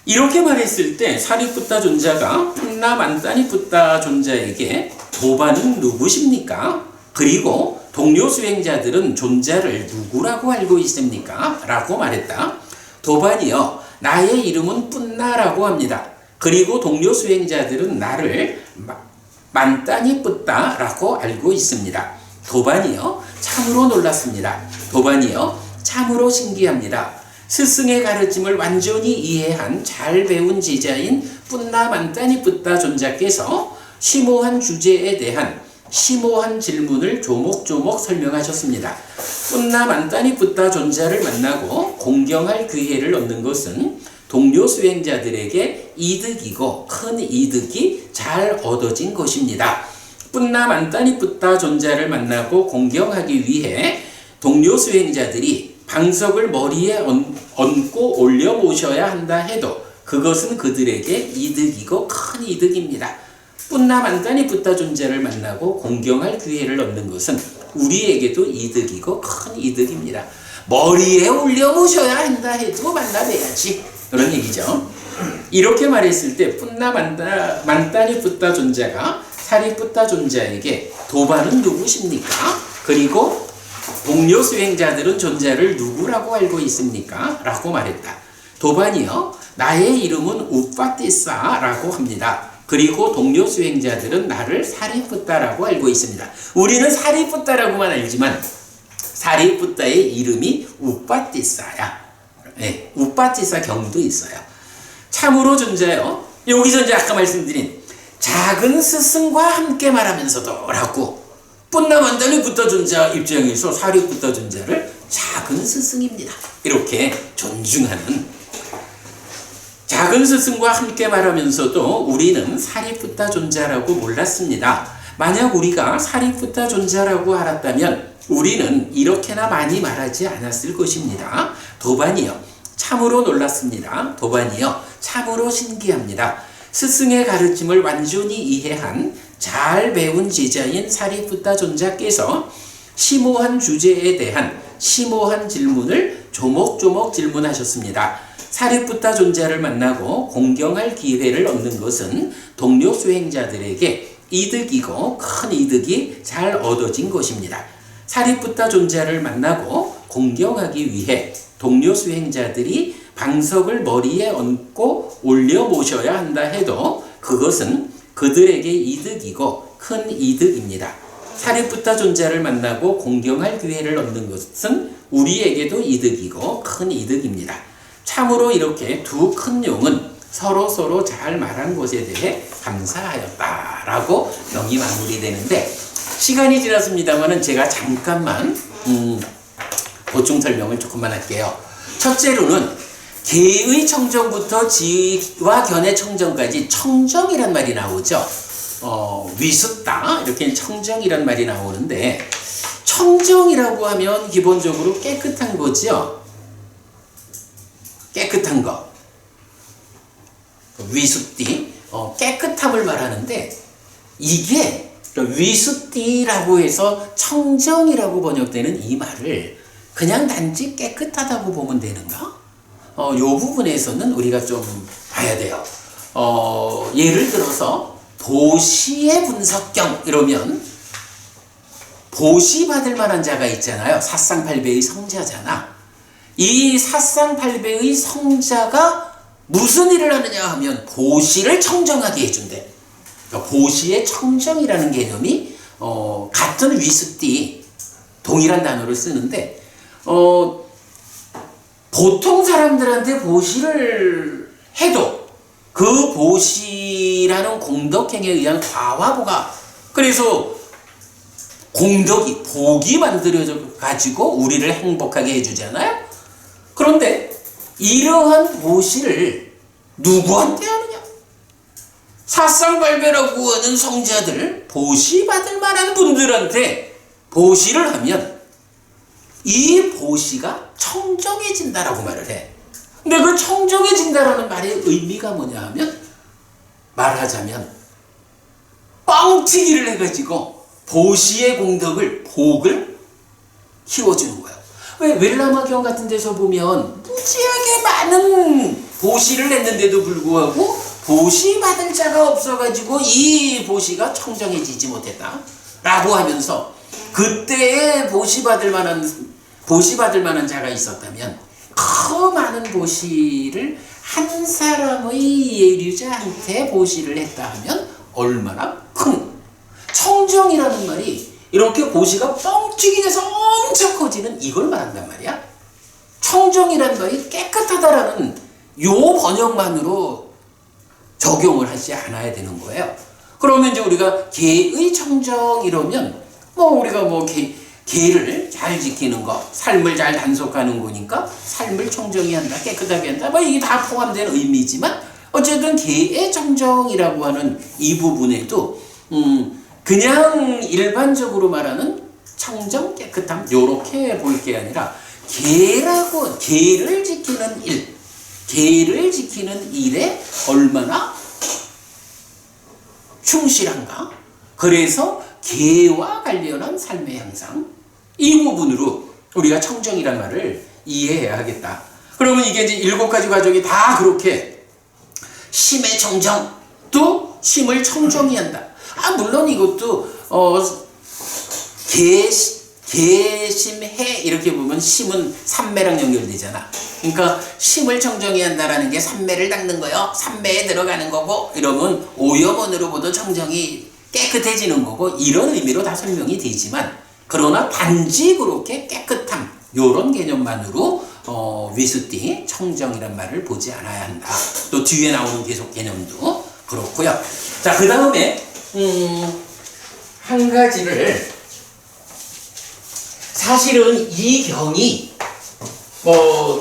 이렇게 말했을 때 사리푸타 존자가 판나만따니푸타 존자에게 도반은 누구십니까? 그리고 동료 수행자들은 존재를 누구라고 알고 있습니까? 라고 말했다. 도반이요, 나의 이름은 뿐나라고 합니다. 그리고 동료 수행자들은 나를 만단히 뿌다라고 알고 있습니다. 도반이요, 참으로 놀랐습니다. 도반이요, 참으로 신기합니다. 스승의 가르침을 완전히 이해한 잘 배운 제자인 뿐나 만단히 뿌다 존자께서 심오한 주제에 대한 심오한 질문을 조목조목 설명하셨습니다. 뿐나 만단히 뿌다 존자를 만나고 공경할 기회를 얻는 것은 동료 수행자들에게 이득이고 큰 이득이 잘 얻어진 것입니다. 뿐나 만단히 뿌다 존자를 만나고 공경하기 위해 동료 수행자들이 방석을 머리에 얹고 올려 모셔야 한다 해도 그것은 그들에게 이득이고 큰 이득입니다. 뿐나 만단히 뿌다 존재를 만나고 공경할 기회를 얻는 것은 우리에게도 이득이고 큰 이득입니다. 머리에 올려 모셔야 한다 해도 만나봐야지. 그런 얘기죠. 이렇게 말했을 때 뿐나 만단히 뿌다 존재가 사리뿌다 존재에게 도반은 누구십니까? 그리고 동료 수행자들은 존재를 누구라고 알고 있습니까? 라고 말했다. 도반이요, 나의 이름은 우파티사라고 합니다. 그리고 동료 수행자들은 나를 사리뿌다라고 알고 있습니다. 우리는 사리뿌다라고만 알지만 사리뿌다의 이름이 우파티사야. 네, 우파티사 경도 있어요. 참으로 존재요, 여기서 이제 아까 말씀드린 작은 스승과 함께 말하면서도 라고 뿐나 만단히 뿌다 존자 입장에서 사리뿌다 존자를 작은 스승입니다. 이렇게 존중하는, 작은 스승과 함께 말하면서도 우리는 사리뿌다 존자라고 몰랐습니다. 만약 우리가 사리뿌다 존자라고 알았다면 우리는 이렇게나 많이 말하지 않았을 것입니다. 도반이요, 참으로 놀랐습니다. 도반이요, 참으로 신기합니다. 스승의 가르침을 완전히 이해한 잘 배운 제자인 사리뿌다 존자께서 심오한 주제에 대한 심오한 질문을 조목조목 질문하셨습니다. 사리뿌다 존자를 만나고 공경할 기회를 얻는 것은 동료 수행자들에게 이득이고 큰 이득이 잘 얻어진 것입니다. 사리뿌다 존자를 만나고 공경하기 위해 동료 수행자들이 방석을 머리에 얹고 올려 모셔야 한다 해도 그것은 그들에게 이득이고 큰 이득입니다. 사리뿌다 존자를 만나고 공경할 기회를 얻는 것은 우리에게도 이득이고 큰 이득입니다. 참으로 이렇게 두 큰 용은 서로 잘 말한 것에 대해 감사하였다라고 명이 마무리되는데, 시간이 지났습니다만은 제가 잠깐만 보충 설명을 조금만 할게요. 첫째로는 개의 청정부터 지와 견의 청정까지 청정이란 말이 나오죠. 위습다 이렇게 청정이란 말이 나오는데, 청정이라고 하면 기본적으로 깨끗한 거죠. 깨끗한 거. 위습디 깨끗함을 말하는데, 이게 위습디라고 해서 청정이라고 번역되는 이 말을 그냥 단지 깨끗하다고 보면 되는가? 요 부분에서는 우리가 좀 봐야 돼요. 예를 들어서 보시의 분석경 이러면 보시 받을 만한 자가 있잖아요. 사상팔배의 성자잖아. 이 사상팔배의 성자가 무슨 일을 하느냐 하면 보시를 청정하게 해준대. 그러니까 보시의 청정이라는 개념이 같은 위스띠 동일한 단어를 쓰는데 보통 사람들한테 보시를 해도 그 보시라는 공덕행에 의한 과화보가, 그래서 공덕이 복이 만들어져 가지고 우리를 행복하게 해주잖아요. 그런데 이러한 보시를 누구한테 하느냐? 사상발배라고 하는 성자들, 보시 받을 만한 분들한테 보시를 하면 이 보시가 청정해진다라고 말을 해. 근데 그 청정해진다라는 말의 의미가 뭐냐 하면, 말하자면 뻥튀기를 해가지고 보시의 공덕을, 복을 키워주는 거야. 왜 웰라마경 같은 데서 보면 무지하게 많은 보시를 했는데도 불구하고 보시 받을 자가 없어가지고 이 보시가 청정해지지 못했다 라고 하면서, 그때에 보시 받을 만한 자가 있었다면 그 많은 보시를 한 사람의 예류자한테 보시를 했다 하면 얼마나 큰, 청정이라는 말이 이렇게 보시가 뻥튀기 돼서 엄청 커지는 이걸 말한단 말이야. 청정이라는 말이 깨끗하다라는 요 번역만으로 적용을 하지 않아야 되는 거예요. 그러면 이제 우리가 개의 청정 이러면 우리가 개를 잘 지키는 거, 삶을 잘 단속하는 거니까 삶을 청정히 한다, 깨끗하게 한다, 이게 다 포함된 의미지만 어쨌든 개의 청정이라고 하는 이 부분에도 그냥 일반적으로 말하는 청정, 깨끗함 요렇게 볼 게 아니라 개를 지키는 일에 얼마나 충실한가? 그래서 개와 관련한 삶의 형상, 이 부분으로 우리가 청정이란 말을 이해해야 하겠다. 그러면 이게 이제 7가지 과정이 다 그렇게 심의 청정, 또 심을 청정히 한다. 물론 이것도 개심해 이렇게 보면 심은 삼매랑 연결되잖아. 그러니까 심을 청정히 한다라는 게 삼매를 닦는 거요, 삼매에 들어가는 거고, 이러면 오염원으로 보던 청정이 깨끗해지는 거고, 이런 의미로 다 설명이 되지만, 그러나 단지 그렇게 깨끗함 요런 개념만으로 위수띠 청정이란 말을 보지 않아야 한다. 또 뒤에 나오는 계속 개념도 그렇고요. 자, 그 다음에 한 가지를, 사실은 이 경이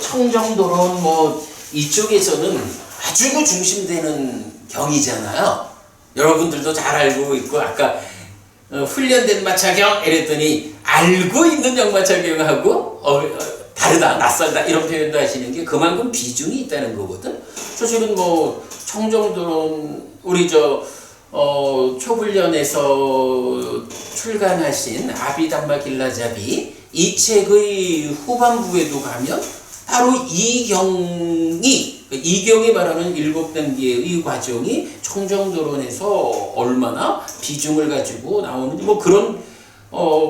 청정도론 이쪽에서는 아주 중심되는 경이잖아요. 여러분들도 잘 알고 있고, 아까 훈련된 마차경 이랬더니 알고 있는 역마차경하고 다르다, 낯설다 이런 표현도 하시는 게 그만큼 비중이 있다는 거거든. 사실은 청정도론 우리 초불련에서 출간하신 아비담마 길라잡이 이 책의 후반부에도 가면 바로 이경이 말하는 7단계의 과정이 청정도론에서 얼마나 비중을 가지고 나오는지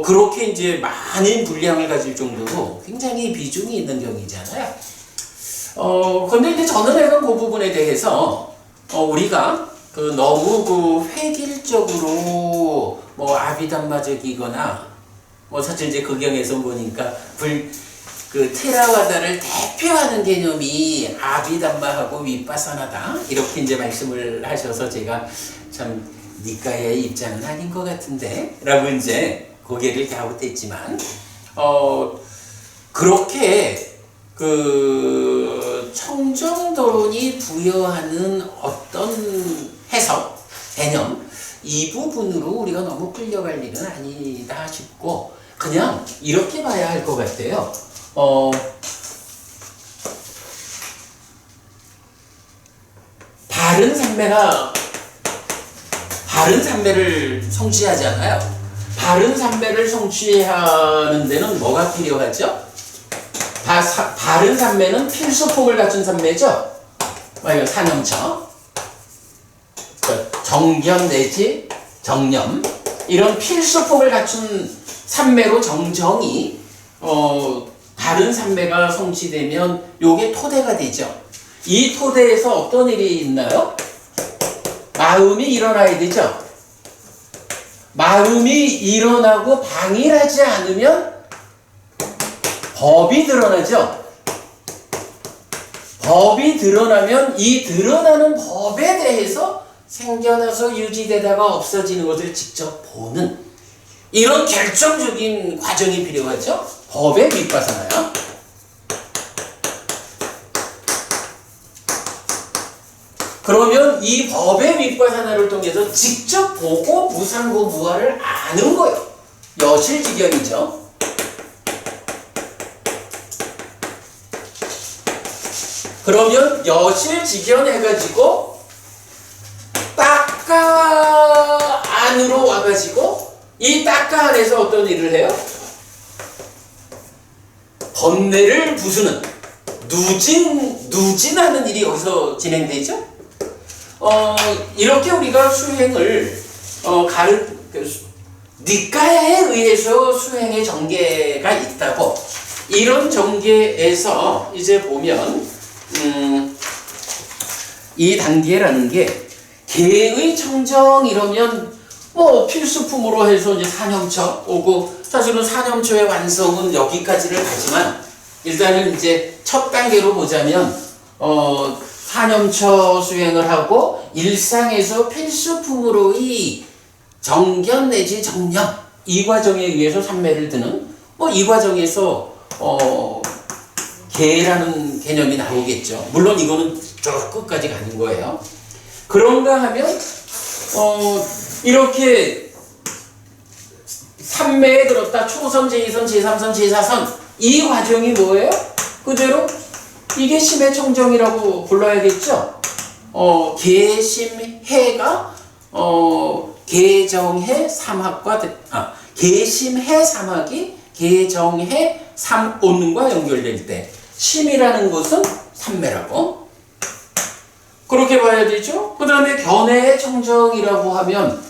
그렇게 이제 많은 분량을 가질 정도로 굉장히 비중이 있는 경이잖아요. 근데 이제 저는 약간 그 부분에 대해서 우리가 너무 획일적으로 아비담마적이거나 사실 이제 그 경에서 보니까 테라와다를 대표하는 개념이 아비담마하고 윗바사나다 이렇게 이제 말씀을 하셔서 제가 참 니까야의 입장은 아닌 것 같은데 라고 이제 고개를 갸웃했지만 그렇게 청정도론이 부여하는 어떤 해석, 개념 이 부분으로 우리가 너무 끌려갈 일은 아니다 싶고 그냥 이렇게 봐야 할 것 같아요. 바른 삼매를 성취하잖아요. 바른 삼매를 성취하는 데는 뭐가 필요하죠? 바른 삼매는 필수품을 갖춘 삼매죠? 이거 산영처, 정견 내지 정념 이런 필수품을 갖춘 삼매로 정정이 바른 삼매가 성취되면 요게 토대가 되죠. 이 토대에서 어떤 일이 있나요? 마음이 일어나야 되죠. 마음이 일어나고 방일하지 않으면 법이 드러나죠. 법이 드러나면 이 드러나는 법에 대해서 생겨나서 유지되다가 없어지는 것을 직접 보는 이런 결정적인 과정이 필요하죠. 법의 윗바사나요. 그러면 이 법의 윗바사나를 통해서 직접 보고 무상고 무아를 아는 거예요. 여실직연이죠. 그러면 여실직연 해가지고 딱가 안으로 와가지고 이 딱가 안에서 어떤 일을 해요? 번뇌를 부수는 누진하는 일이 여기서 진행되죠? 이렇게 우리가 수행을 니까야에 의해서 수행의 전개가 있다고, 이런 전개에서 이제 보면 이 단계라는 게 개의 청정 이러면 뭐 필수품으로 해서 이제 사념처 오고, 사실은 사념처의 완성은 여기까지를 가지만 일단은 이제 첫 단계로 보자면 사념처 수행을 하고 일상에서 필수품으로의 정견 내지 정령, 이 과정에 의해서 삼매를 드는 이 과정에서 개라는 개념이 나오겠죠. 물론 이거는 저 끝까지 가는 거예요. 그런가 하면 이렇게 삼매에 들었다 초선, 제2선, 제3선, 제4선, 이 과정이 뭐예요? 그대로 이게 심해 청정이라고 불러야겠죠. 개심해가 개정해 삼학과 개심해 삼학이 개정해 삼온과 연결될 때 심이라는 것은 삼매라고 그렇게 봐야 되죠. 그 다음에 견해의 청정이라고 하면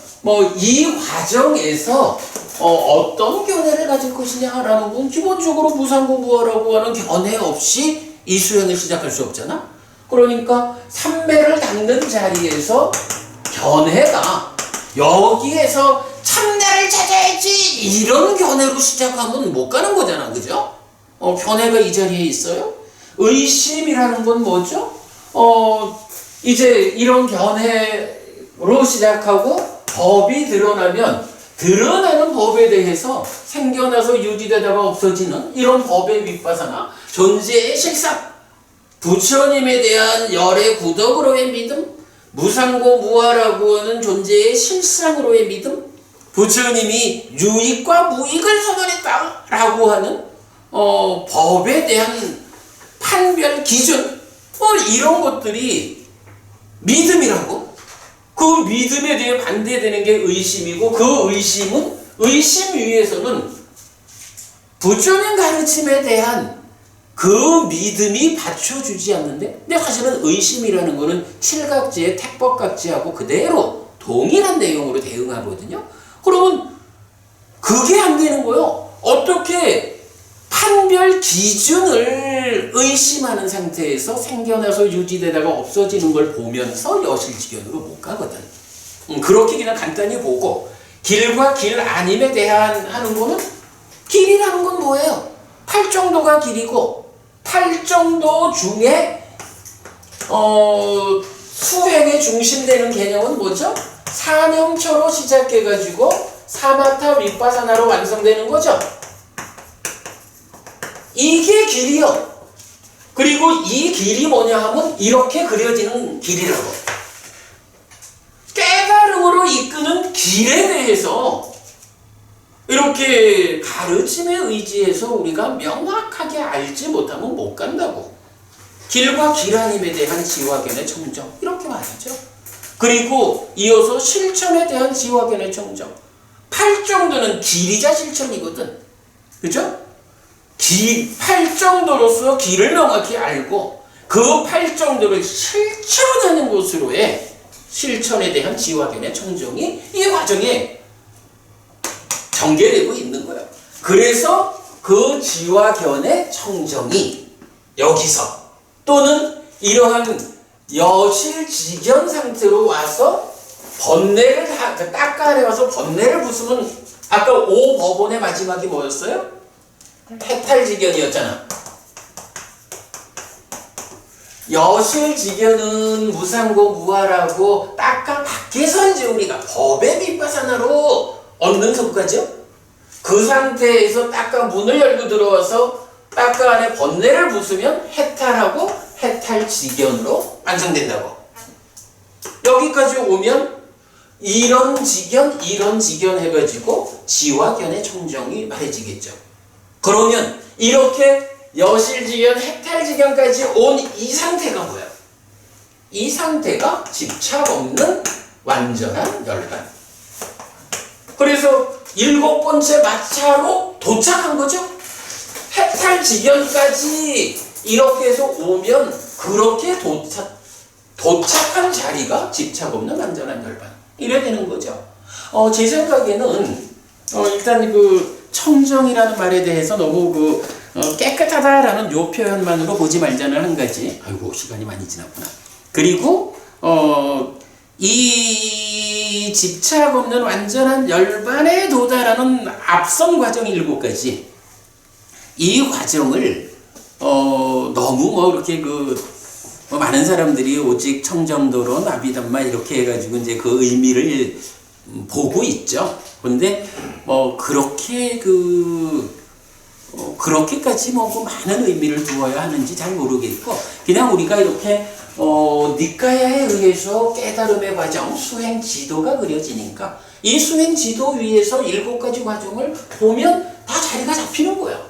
이 과정에서 어떤 견해를 가질 것이냐라는 건 기본적으로 무상고무화라고 하는 견해 없이 이 수행을 시작할 수 없잖아. 그러니까 삼매를 닦는 자리에서 견해가 여기에서 참나를 찾아야지 이런 견해로 시작하면 못 가는 거잖아. 그죠? 견해가 이 자리에 있어요. 의심이라는 건 뭐죠? 이제 이런 견해로 시작하고 법이 드러나면 드러나는 법에 대해서 생겨나서 유지되다가 없어지는 이런 법의 윗바사나 존재의 실상, 부처님에 대한 열의 구덕으로의 믿음, 무상고 무아라고 하는 존재의 실상으로의 믿음, 부처님이 유익과 무익을 선언했다라고 하는 법에 대한 판별 기준, 이런 것들이 믿음이라고. 그 믿음에 대해 반대되는 게 의심이고, 그 의심은 의심 위에서는 부처님 가르침에 대한 그 믿음이 받쳐주지 않는데, 근데 사실은 의심이라는 거는 칠각지의 택법각지하고 그대로 동일한 내용으로 대응하거든요. 그러면 그게 안 되는 거예요. 어떻게 판별 기준을 의심하는 상태에서 생겨나서 유지되다가 없어지는 걸 보면서 여실지견으로 못 가거든. 그렇게 그냥 간단히 보고, 길과 길 아님에 대한 하는 거는, 길이라는 건 뭐예요? 팔정도가 길이고, 팔정도 중에 수행에 중심되는 개념은 뭐죠? 사념처로 시작해가지고 사마타 윗바사나로 완성되는 거죠. 이게 길이요. 그리고 이 길이 뭐냐 하면 이렇게 그려지는 길이라고. 깨달음으로 이끄는 길에 대해서 이렇게 가르침에 의지해서 우리가 명확하게 알지 못하면 못 간다고. 길과 길아님에 대한 지화견의 청정, 이렇게 말하죠. 그리고 이어서 실천에 대한 지화견의 청정. 팔정도는 길이자 실천이거든. 그죠? 팔정도로서 길을 명확히 알고 그 팔정도를 실천하는 것으로의 실천에 대한 지화견의 청정이 이 과정에 전개되고 있는 거예요. 그래서 그 지화견의 청정이 여기서 또는 이러한 여실지견 상태로 와서 번뇌를 닦아내와서 번뇌를 부수면, 아까 5법원의 마지막이 뭐였어요? 해탈지견이었잖아. 여실지견은 무상고 무아라고 닦아 밖에서 이제 우리가 법의 윗바사나로 얻는 성과죠. 그 상태에서 닦아 문을 열고 들어와서 닦아 안에 번뇌를 부수면 해탈하고 해탈지견으로 완성된다고. 여기까지 오면 이런 지견 해가지고 지화견의 청정이 말해지겠죠. 그러면 이렇게 여실지견, 해탈지견까지 온 이 상태가 뭐야? 이 상태가 집착 없는 완전한 열반. 그래서 7번째 마차로 도착한 거죠. 해탈지견까지 이렇게 해서 오면 그렇게 도착한 자리가 집착 없는 완전한 열반. 이래야 되는 거죠. 제 생각에는 일단 그 청정이라는 말에 대해서 너무 깨끗하다라는 요 표현만으로 보지 말자는 한 가지. 아이고 시간이 많이 지났구나. 그리고 이 집착 없는 완전한 열반에 도달하는 앞선 과정 7가지. 이 과정을 너무 이렇게 많은 사람들이 오직 청정도로 나비단마 이렇게 해가지고 이제 그 의미를 보고 있죠. 그런데 그렇게 그렇게까지 많은 의미를 두어야 하는지 잘 모르겠고, 그냥 우리가 이렇게 니까야에 의해서 깨달음의 과정, 수행 지도가 그려지니까 이 수행 지도 위에서 7가지 과정을 보면 다 자리가 잡히는 거예요.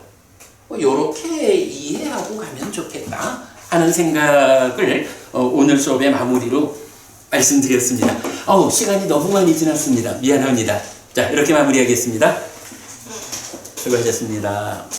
요렇게 이해하고 가면 좋겠다 하는 생각을 오늘 수업의 마무리로 말씀드렸습니다. 시간이 너무 많이 지났습니다. 미안합니다. 자, 이렇게 마무리하겠습니다. 수고하셨습니다.